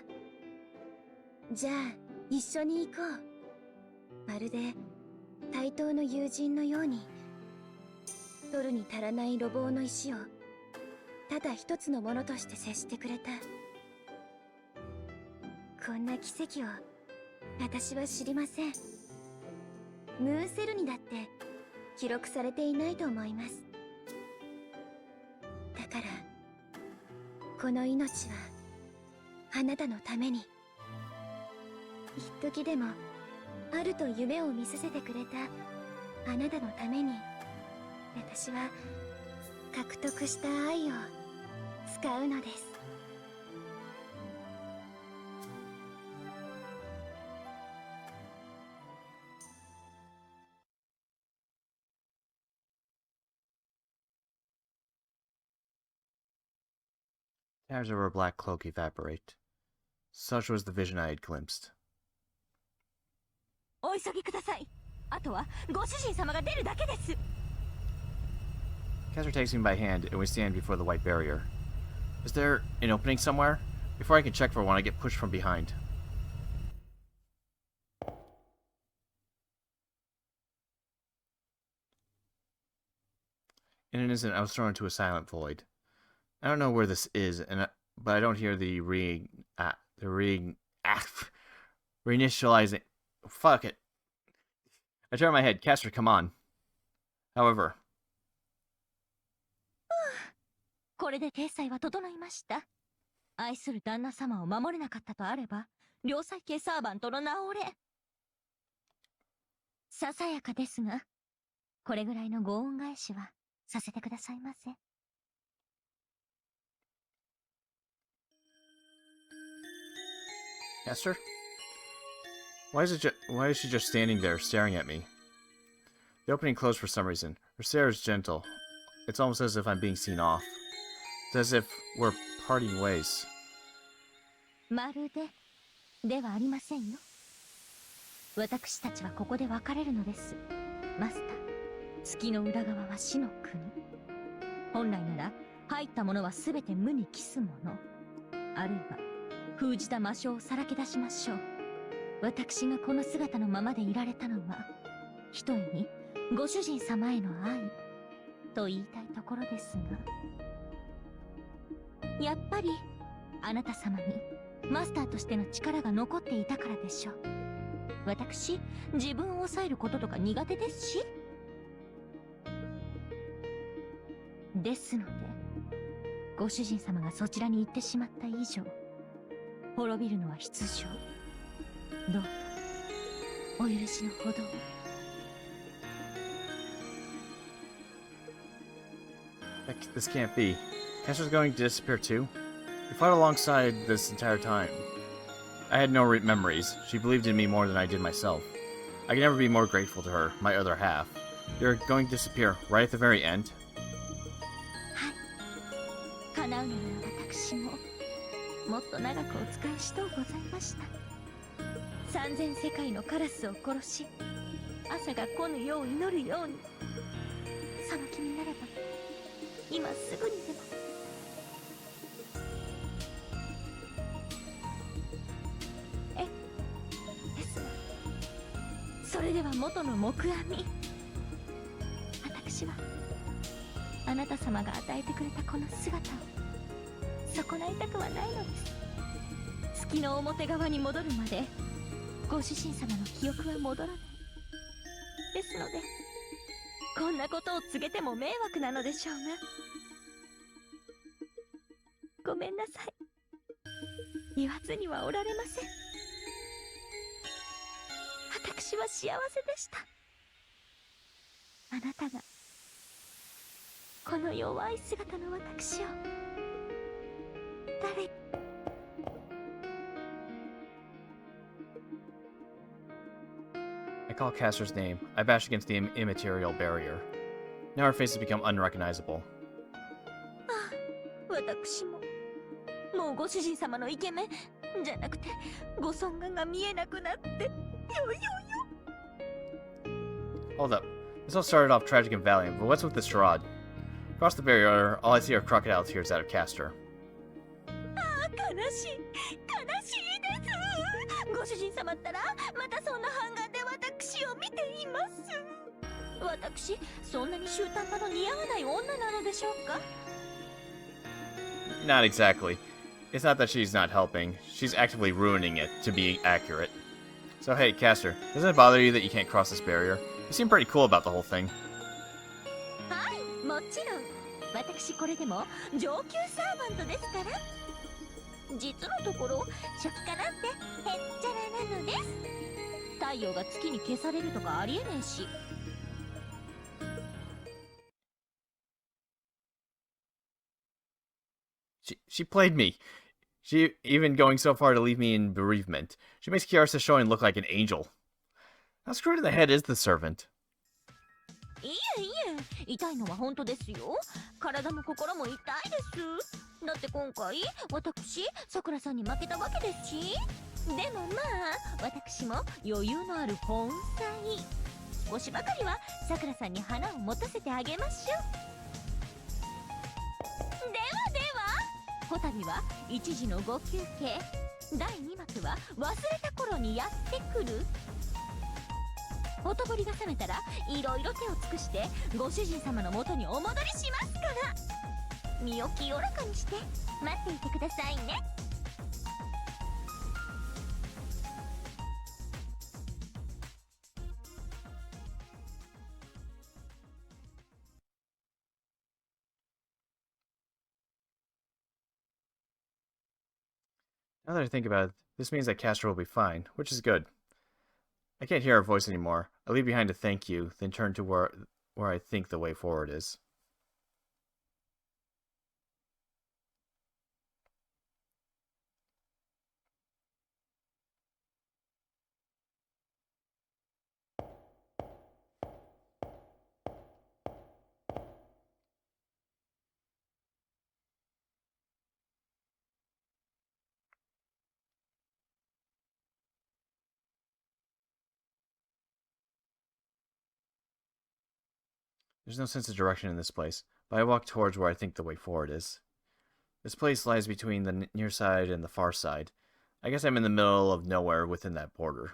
じゃあ一緒に行こう。まるで対等の友人のように、取るに足らない路傍の石をただ一つのものとして接してくれた。こんな奇跡を私は知りません。ムーンセルにだって記録されていないと思います。だからこの命はあなたのために、一時でもあると夢を見させてくれたあなたのために、私は獲得した愛を使うのです。Tatters of her black cloak evaporate. Such was the vision I had glimpsed. お急ぎください。あとはご主人様が出るだけです。Caster takes me by hand, and we stand before the white barrier. Is there an opening somewhere? Before I can check for one, I get pushed from behind. In an instant, I was thrown into a silent void. I don't know where this is, but I don't hear the reinitializing. Fuck it. I turn my head. Caster, come on. However, これで体裁は整いました。愛する旦那様を守れなかったとあれば、良妻系サーバントの名折れ。ささやかですが、これぐらいのご恩返しはさせてくださいませ。Caster? Why is she just standing there, staring at me? The opening closed for some reason. Her stare is gentle. It's almost as if I'm being seen off. It's as if we're parting ways. まるで、ではありませんよ。私たちはここで別れるのです。マスター、月の裏側は死の国。本来なら、入ったものは全て無に帰すもの。あるいは、封じた魔性をさらけ出しましょう。私がこの姿のままでいられたのは、ひとえにご主人様への愛と言いたいところですが、やっぱりあなた様にマスターとしての力が残っていたからでしょう。私、自分を抑えることとか苦手ですし。ですので、ご主人様がそちらに行ってしまった以上、滅びるのは必要。どうかお許しのほどを。This can't be. Caster's going to disappear too? We fought alongside this entire time. I had no memories. She believed in me more than I did myself. I can never be more grateful to her, my other half. You're going to disappear right at the very end? はい。叶うなら私も、もっと長くお仕えしとうございました。3000世界のカラスを殺し、朝が来ぬよう祈るように。その気になれば、今すぐにでも。ですが、それでは元の木阿弥。私はあなた様が与えてくれたこの姿を損ないたくはないのです。月の表側に戻るまでご主人様の記憶は戻らない。ですのでこんなことを告げても迷惑なのでしょうが、ごめんなさい。言わずにはおられません。私は幸せでした。あなたがこの弱い姿の私を誰。I call Castor's name. I bash against the immaterial barrier. Now her face has become unrecognizable. ああ、私ももうご主人様のイケメンじゃなくてご尊顔が見えなくなって。よよよ。 Hold up. This all started off tragic and valiant, but what's with this charade? Across the barrier, all I see are crocodile tears out of Castor. ああ、悲しい悲しいです。ご主人様ったらまたそんな半眼で私を見ています。私そんなに終端なの似合わない女なのでしょうか。 Not exactly. It's not that she's not helping. She's actively ruining it, to be accurate. So hey, Castor, doesn't it bother you that you can't cross this barrier? You seem pretty cool about the whole thing. はい、もちろん。私これでも上級サーバントですから。実のところ初期化なんてへっちゃらなのです。太陽が月に消されるとかありえねえし。She played me. She even going so far to leave me in bereavement. She makes Kiara Sashoin look like an angel. How screwed in the head is the servant? いえいえ、痛いのは本当ですよ。体も心も痛いです。だって今回私さくらさんに負けたわけですし。でもまあ私も余裕のある本妻。少しばかりはさくらさんに花を持たせてあげましょう。ではでは、こたびは一時のご休憩。第2幕は忘れた頃にやってくる。ほとぼりが冷めたらいろいろ手を尽くしてご主人様の元にお戻りしますから、身を清らかにして待っていてくださいね。Now that I think about it, this means that Castor will be fine, which is good. I can't hear her voice anymore. I leave behind a thank you, then turn to where I think the way forward is. There's no sense of direction in this place, but I walk towards where I think the way forward is. This place lies between the near side and the far side. I guess I'm in the middle of nowhere within that border.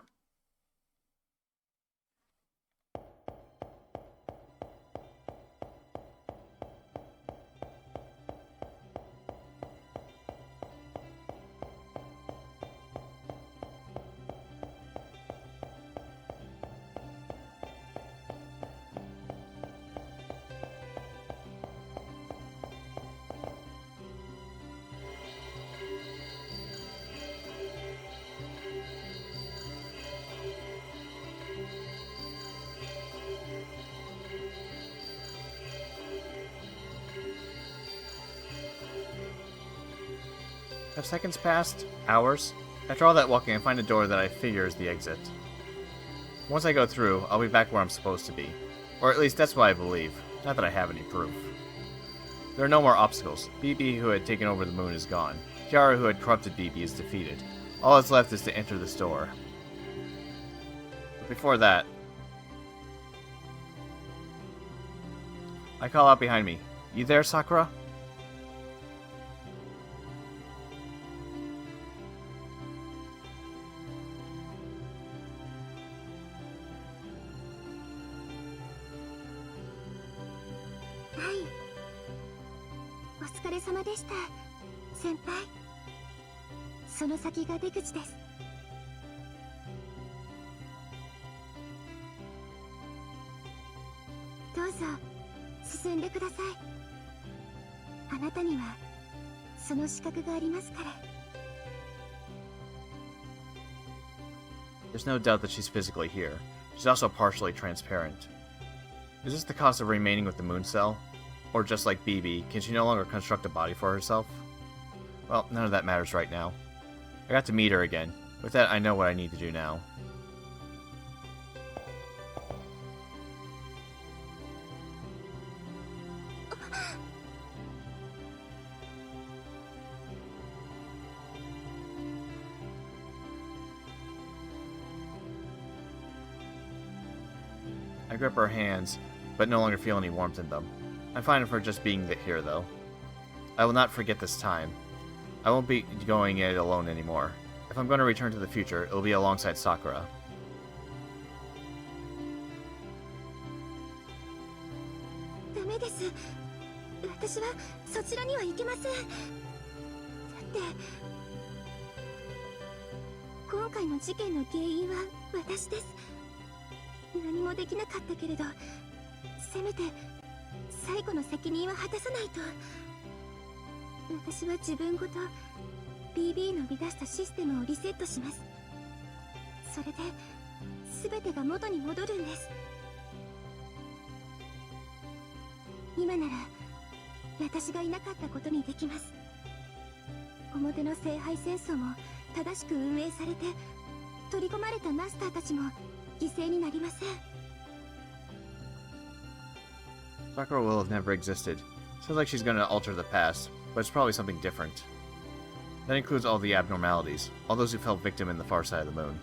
Have seconds passed? Hours? After all that walking, I find a door that I figure is the exit. Once I go through, I'll be back where I'm supposed to be. Or at least that's what I believe. Not that I have any proof. There are no more obstacles. BB, who had taken over the moon, is gone. Kiara, who had corrupted BB, is defeated. All that's left is to enter this door. But before that, I call out behind me. You there, Sakura? Hi. お疲れ様でした、先輩。その先が出口です。どうぞ進んでください。あなたにはその資格がありますから。 There's no doubt that she's physically here. She's also partially transparent. Is this the cost of remaining with the moon cell? Or just like BB, can she no longer construct a body for herself? Well, none of that matters right now. I got to meet her again. With that, I know what I need to do now. I grip her hands, but no longer feel any warmth in them. I'm fine for just being here, though. I will not forget this time. I won't be going it alone anymore. If I'm going to return to the future, it'll be alongside Sakura. ダメです。私はそちらには行けません。だって今回の事件の原因は私です。何もできなかったけれど、せめて最後の責任は果たさないと。私は自分ごと BB の生み出したシステムをリセットします。それで全てが元に戻るんです。今なら私がいなかったことにできます。表の聖杯戦争も正しく運営されて、取り込まれたマスターたちも犠牲になりません。 Sakura will have never existed. Sounds like she's going to alter the past, but it's probably something different. That includes all the abnormalities, all those who fell victim in the far side of the moon.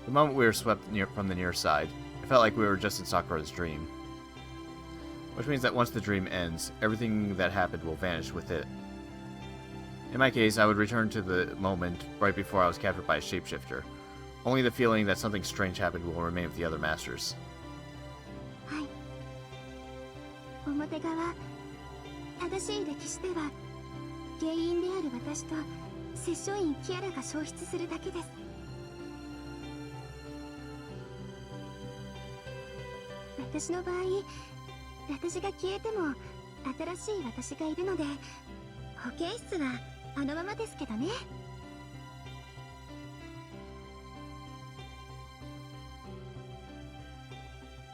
The moment we were swept from the near side, it felt like we were just in Sakura's dream. Which means that once the dream ends, everything that happened will vanish with it. In my case, I would return to the moment right before I was captured by a shapeshifter. Only the feeling that something strange happened will remain with the other masters. はい。表側、正しい歴史では原因である私と摂政員キアラが消失するだけです。私の場合、私が消えても新しい私がいるので、保健室はあのままですけどね。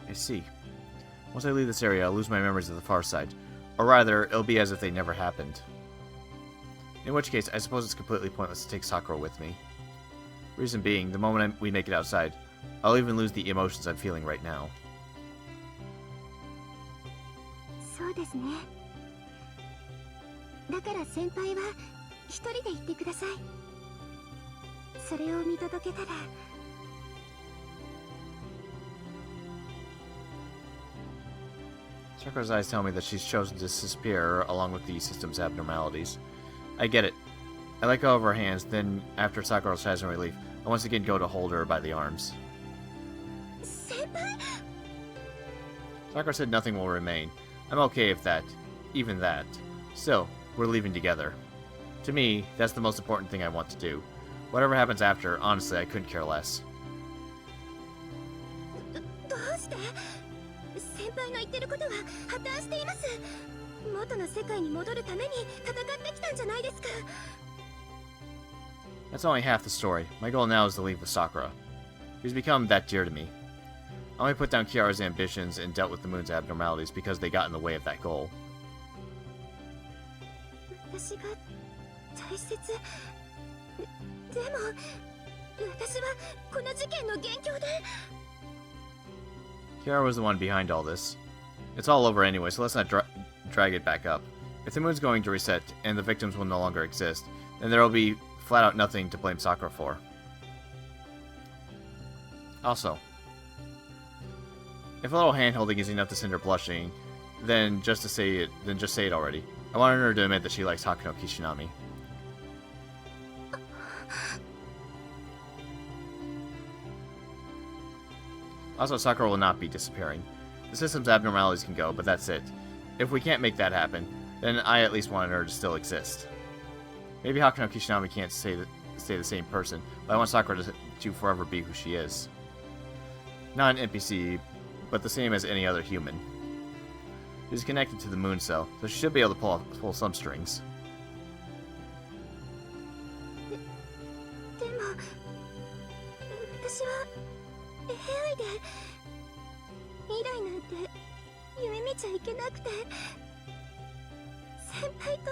I see. Once I leave this area, I'll lose my memories of the far side. Or rather, it'll be as if they never happened. In which case, I suppose it's completely pointless to take Sakura with me. Reason being, the moment we make it outside, I'll even lose the emotions I'm feeling right now. そうですね。だから先輩は一人で行ってください。それを見届けたら。Sakura's eyes tell me that she's chosen to disappear along with the system's abnormalities. I get it. I let go of her hands, then, after Sakura sighs in relief, I once again go to hold her by the arms. 先輩! Sakura said nothing will remain. I'm okay if that. Even that. Still, we're leaving together. To me, that's the most important thing I want to do. Whatever happens after, honestly, I couldn't care less. どうして? 先輩の言ってることは破綻しています。元の世界に戻るために戦ってきたんじゃないですか。That's only half the story. My goal now is to leave with Sakura. She's become that dear to me. I only put down Kiara's ambitions and dealt with the moon's abnormalities because they got in the way of that goal. 私が大切。でも私はこの事件の元凶で。 Kiara was the one behind all this. It's all over anyway, so let's not drag it back up. If the moon's going to reset and the victims will no longer exist, then there will be flat out nothing to blame Sakura for. Also, if a little hand-holding is enough to send her blushing, then just say it already. I wanted her to admit that she likes Hakuno Kishinami. Also, Sakura will not be disappearing. The system's abnormalities can go, but that's it. If we can't make that happen, then I at least wanted her to still exist. Maybe Hakuno Kishinami can't stay the same person, but I want Sakura to forever be who she is. Not an NPC, but the same as any other human. She's connected to the moon cell, so she should be able to pull some strings. でも私はAI で未来なんて夢見ちゃいけなくて、先輩と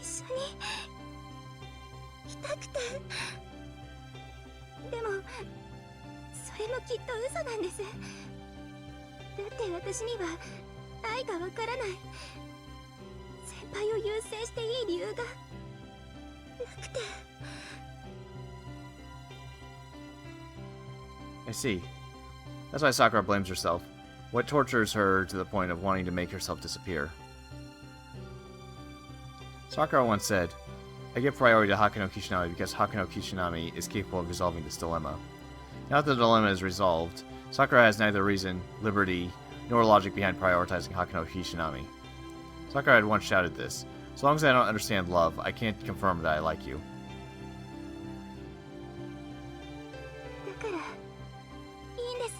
一緒にいたくて。でもそれもきっと嘘なんです。だって私には愛がわからない。先輩を優先していい理由がなくて。 I see. That's why Sakura blames herself. What tortures her to the point of wanting to make herself disappear? Sakura once said, I give priority to Hakuno Kishinami because Hakuno Kishinami is capable of resolving this dilemma. Now that the dilemma is resolved, Sakura has neither reason, liberty, nor logic behind prioritizing Hakuno Kishinami. Sakura had once shouted this, as long as I don't understand love, I can't confirm that I like you. だからいいんです。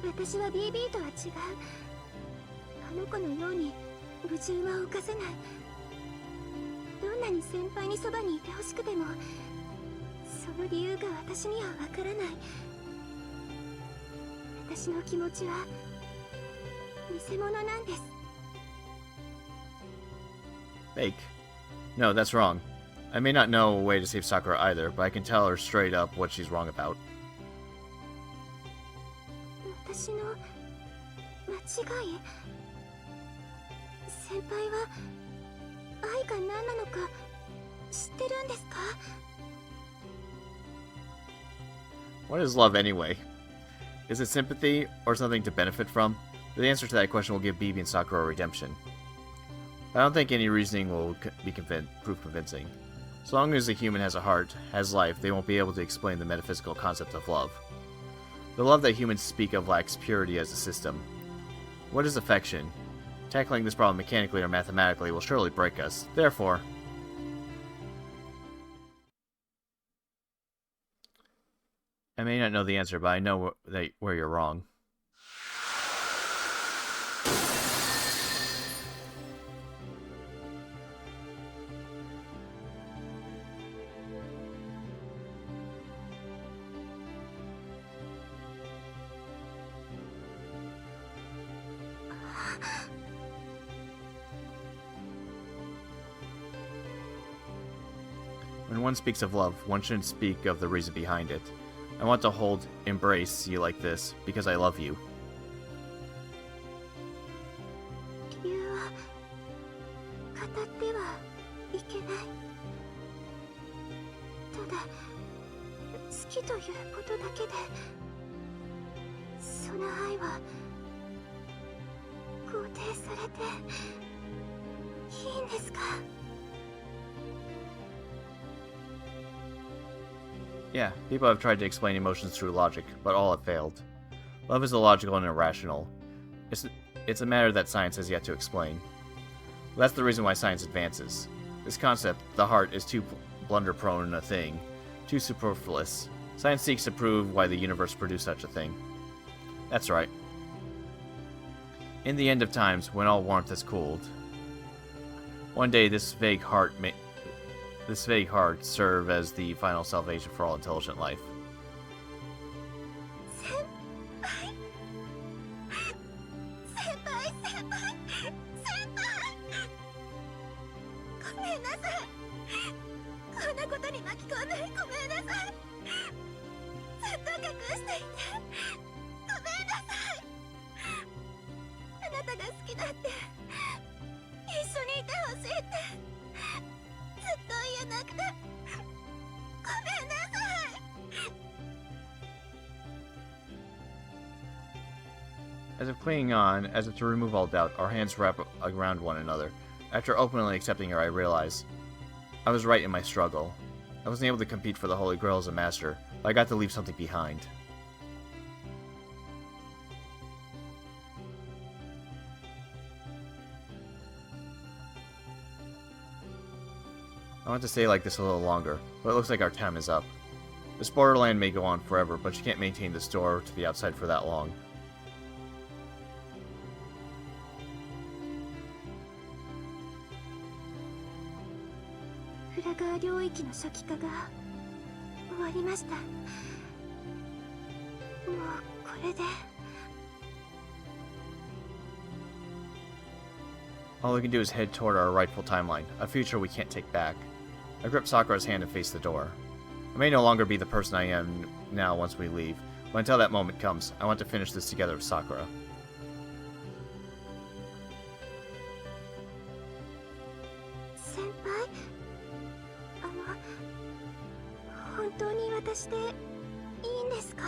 私は BB とは違う。あの子のように矛盾は犯せない。どんなに先輩にそばにいてほしくても、その理由が私にはわからない。私の気持ちは偽物なんです。 Fake? No, that's wrong. I may not know a way to save Sakura either, but I can tell her straight up what she's wrong about. 私の間違い。先輩は愛が何なのか知ってるんですか？ What is love anyway? Is it sympathy, or something to benefit from? The answer to that question will give Bibi and Sakura redemption. I don't think any reasoning will be prove convincing. As long as a human has a heart, has life, they won't be able to explain the metaphysical concept of love. The love that humans speak of lacks purity as a system. What is affection? Tackling this problem mechanically or mathematically will surely break us. Therefore... I may not know the answer, but I know where you're wrong. When one speaks of love, one shouldn't speak of the reason behind it. I want to embrace you like this, because I love you. 理由は語ってはいけない。ただ好きということだけで、その愛は肯定されていいんですか？ Yeah, people have tried to explain emotions through logic, but all have failed. Love is illogical and irrational. It's a matter that science has yet to explain. That's the reason why science advances. This concept, the heart, is too blunder-prone a thing, too superfluous. Science seeks to prove why the universe produced such a thing. That's right. In the end of times, when all warmth has cooled, one day this vague heart serve as the final salvation for all intelligent life. 先輩、ごめんめんなさい。こんなことに巻き込んでごめんなさい。ずっと隠していてごめんなさい。あなたが好きだって一緒にいてほしいってずっと言えなくてごめんなさい。 As if clinging on, as if to remove all doubt, our hands wrap around one another. After openly accepting her, I realized I was right in my struggle. I wasn't able to compete for the Holy Grail as a master, but I got to leave something behind. I want to stay like this a little longer, but it looks like our time is up. This borderland may go on forever, but you can't maintain this door to the outside for that long. All we can do is head toward our rightful timeline, a future we can't take back. I grip Sakura's hand and face the door. I may no longer be the person I am now once we leave, but until that moment comes, I want to finish this together with Sakura. Senpai? 本当に私でいいんですか?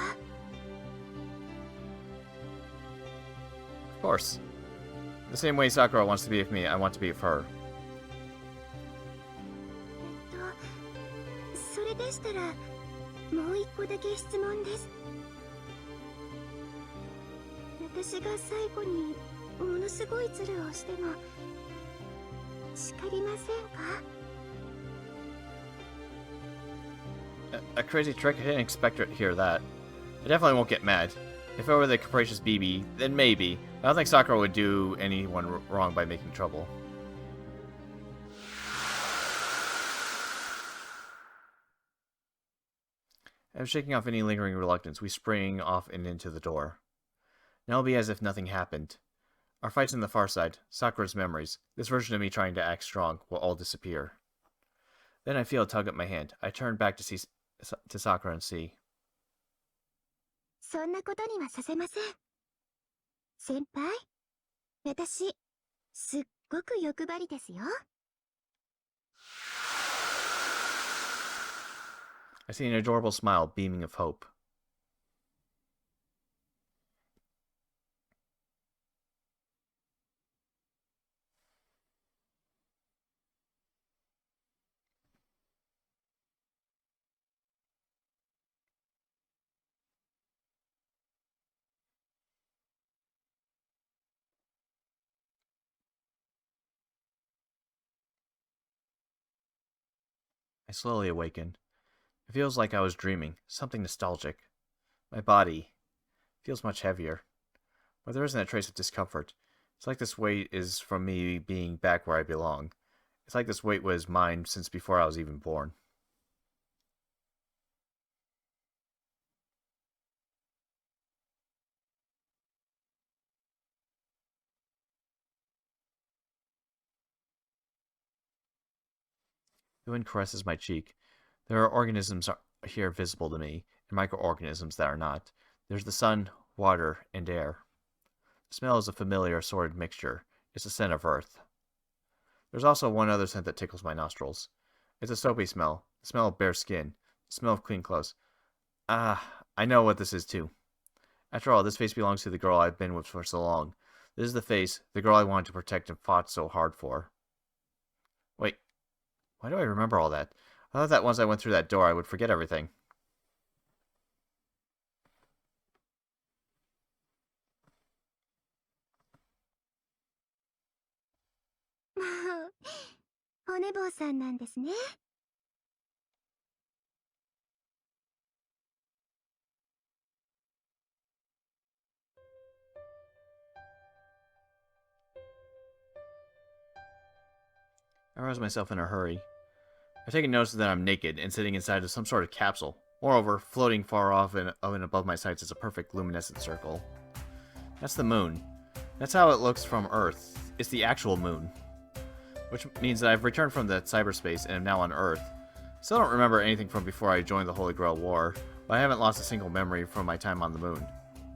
Of course. The same way Sakura wants to be with me, I want to be with her. それでしたらもう一個だけ質問です。私が最後にものすごいズルをしても叱りませんか? A crazy trick? I didn't expect to hear that. I definitely won't get mad. If I were the capricious BB, then maybe. I don't think Sakura would do anyone wrong by making trouble. As shaking off any lingering reluctance, we spring off and into the door. Now it'll be as if nothing happened. Our fights on the far side, Sakura's memories, this version of me trying to act strong, will all disappear. Then I feel a tug at my hand. I turn back to Sakura and see. そんなことにはさせません。先輩、私、すっごく欲張りですよ。I see an adorable smile beaming of hope. I slowly awaken. It feels like I was dreaming, something nostalgic. My body feels much heavier, but there isn't a trace of discomfort. It's like this weight is from me being back where I belong. It's like this weight was mine since before I was even born. The wind caresses my cheek. There are organisms here visible to me, and microorganisms that are not. There's the sun, water, and air. The smell is a familiar assorted mixture. It's the scent of earth. There's also one other scent that tickles my nostrils. It's a soapy smell, the smell of bare skin, the smell of clean clothes. Ah, I know what this is too. After all, this face belongs to the girl I've been with for so long. This is the face, the girl I wanted to protect and fought so hard for. Wait, why do I remember all that? I thought that once I went through that door, I would forget everything. 骨坊さんなんですね。I rouse myself in a hurry. I've taken notice that I'm naked and sitting inside of some sort of capsule. Moreover, floating far off and above my sights is a perfect luminescent circle. That's the moon. That's how it looks from Earth. It's the actual moon. which means that I've returned from the cyberspace and am now on Earth. Still don't remember anything from before I joined the Holy Grail War, but I haven't lost a single memory from my time on the moon.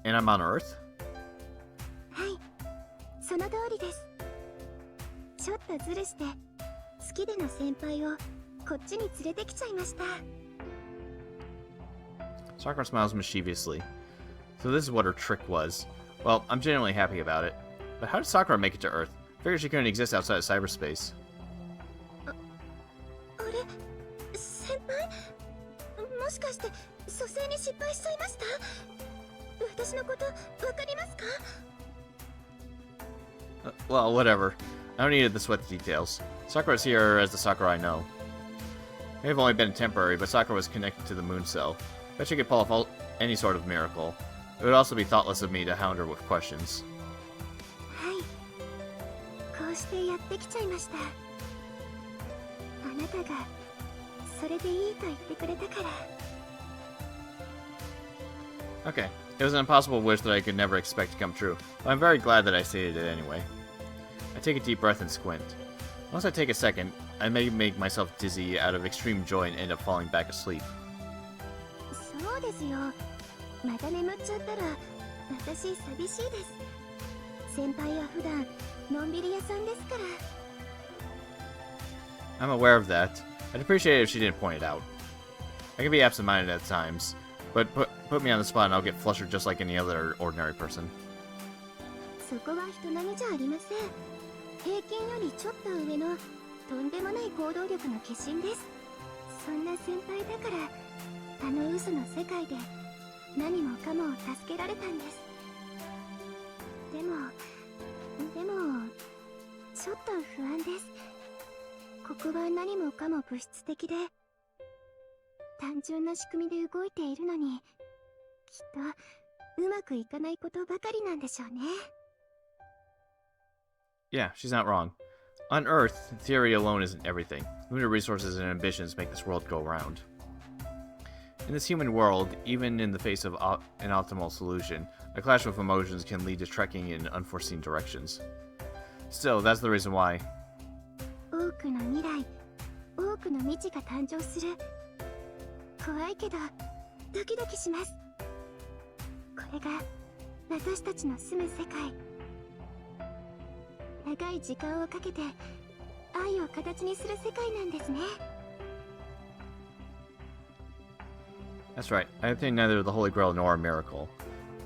And I'm on Earth? はい、その通りです。ちょっとずるして好きでの先輩をこっちに連れてきちゃいました。 Sakura smiles mischievously. So this is what her trick was. Well, I'm genuinely happy about it. But how did Sakura make it to Earth? I figured she couldn't exist outside of cyberspace. あれ、先輩？もしかして蘇生に失敗しちゃいました？私のことわかりますか？ Well, whatever. I don't need to sweat the details. Sakura's here as the Sakura I know. May have only been temporary, but Sakura was connected to the moon cell. Bet she could pull off any sort of miracle. It would also be thoughtless of me to hound her with questions. はい、こうしてやってきちゃいました。あなたがそれでいいと言ってくれたから。 Okay, it was an impossible wish that I could never expect to come true, but I'm very glad that I stated it anyway. I take a deep breath and squint. Once I take a second, I may make myself dizzy out of extreme joy and end up falling back asleep. そうですよ。また眠っちゃったら私寂しいです。先輩は普段のんびり屋さんですから。 I'm aware of that. I'd appreciate it if she didn't point it out. I can be absent-minded at times, but put me on the spot and I'll get flustered just like any other ordinary person. そこは人並みじゃありません。平均よりちょっと上のとんでもない行動力の化身です。そんな先輩だからあの嘘の世界で何もかもを助けられたんです。でもちょっと不安です。ここは何もかも物質的で単純な仕組みで動いているのに、きっとうまくいかないことばかりなんでしょうね。 Yeah, she's not wrong. On Earth, theory alone isn't everything. Limited resources and ambitions make this world go round. In this human world, even in the face of an optimal solution, a clash of emotions can lead to trekking in unforeseen directions. Still, that's the reason why. 多くの未来、多くの未知が誕生する。怖いけどドキドキします。これが私たちの住む世界。長い時間をかけて愛を形にする世界なんですね。 That's right, I obtained neither the Holy Grail nor a miracle.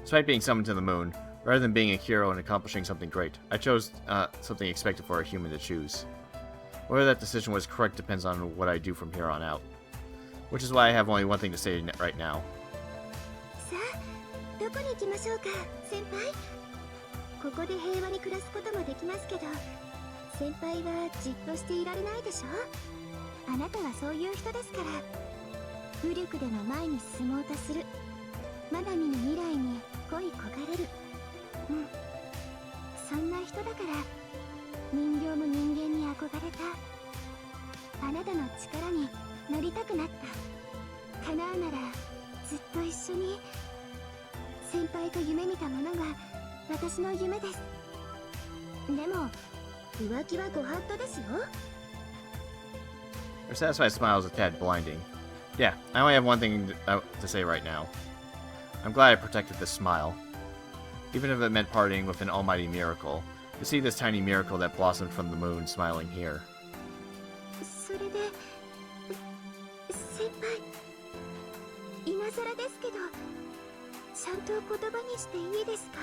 Despite being summoned to the moon, rather than being a hero and accomplishing something great, I chose something expected for a human to choose. Whether that decision was correct depends on what I do from here on out. Which is why I have only one thing to say right now. さあ、どこに行きましょうか、先輩。ここで平和に暮らすこともできますけど、先輩はじっとしていられないでしょ。あなたはそういう人ですから。無力でも前に進もうとする。まだ見ぬ未来に恋焦がれる。そんな人だから人形も人間に憧れた。あなたの力になりたくなった。叶うならずっと一緒に。先輩と夢見たものが私の夢です。でも浮気はご法度ですよ。 Her satisfied smile is a tad blinding. Yeah, I only have one thing to say right now. I'm glad I protected this smile. Even if it meant parting with an almighty miracle, to see this tiny miracle that blossomed from the moon smiling here. それで先輩、今更ですけどちゃんと言葉にしていいですか？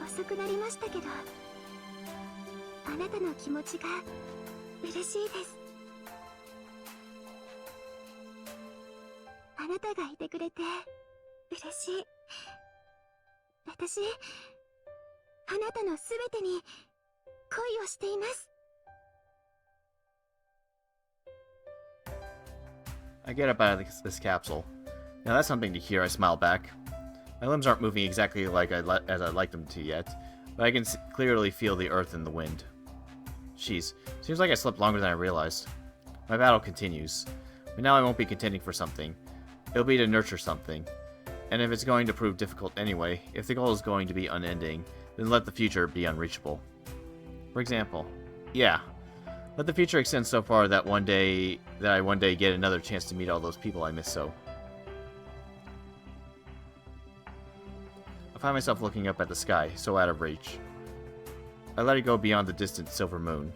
遅くなりましたけど、あなたの気持ちが嬉しいです。あなたがいてくれて嬉しい。私、あなたのすべてに恋をしています。 I get up out of this capsule. Now that's something to hear, I smile back. My limbs aren't moving exactly like as I'd like them to yet, but I can clearly feel the earth and the wind. Jeez, seems like I slept longer than I realized. My battle continues, but now I won't be contending for something. It'll be to nurture something. And if it's going to prove difficult anyway, if the goal is going to be unending, then let the future be unreachable. For example, yeah, let the future extend so far that I one day get another chance to meet all those people I miss so. I find myself looking up at the sky, so out of reach. I let it go beyond the distant silver moon.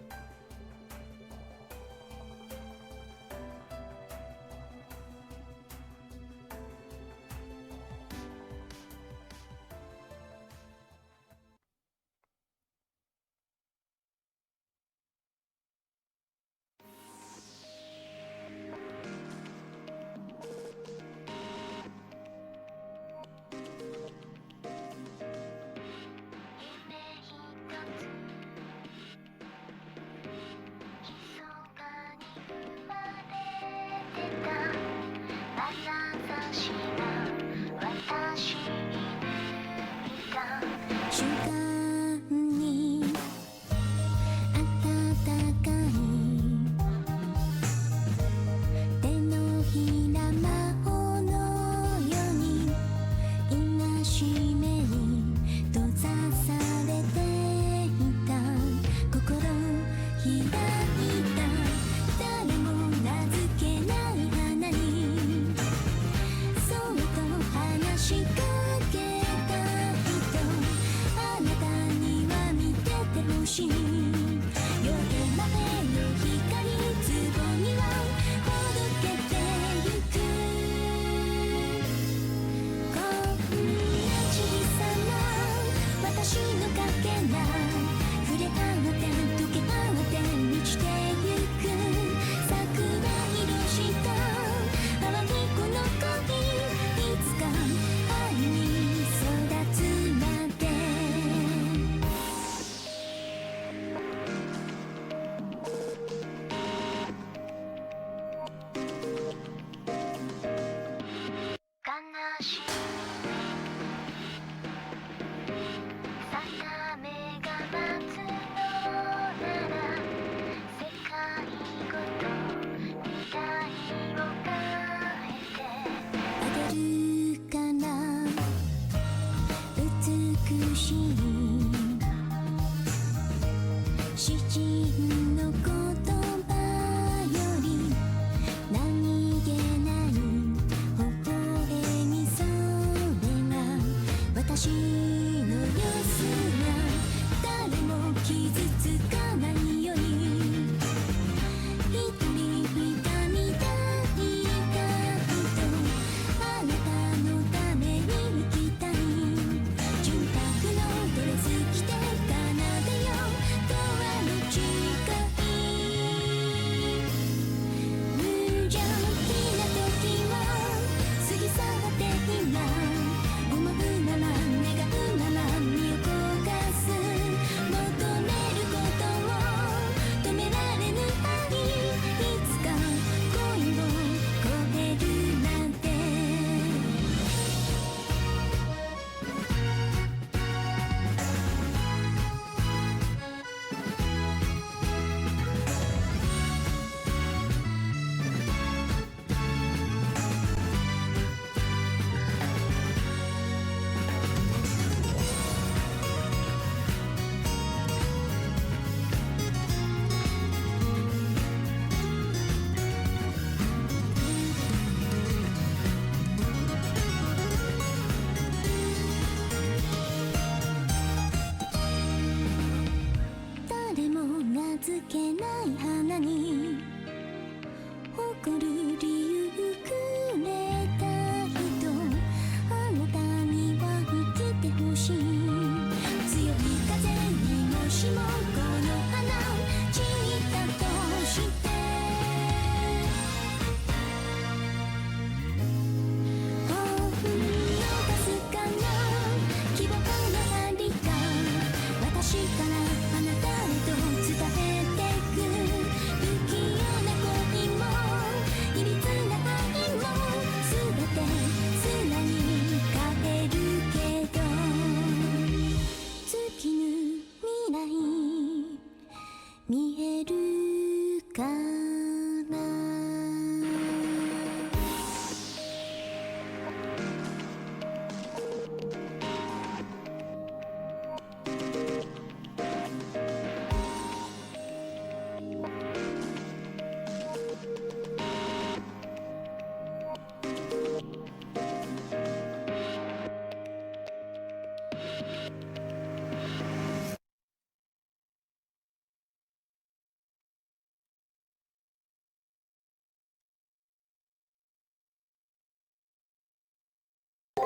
尽きぬ未来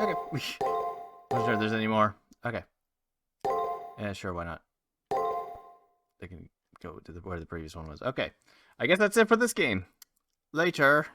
Okay. Wasn't sure if there's any more. Okay. Yeah, sure, why not? They can go to where the previous one was. Okay. I guess that's it for this game. Later.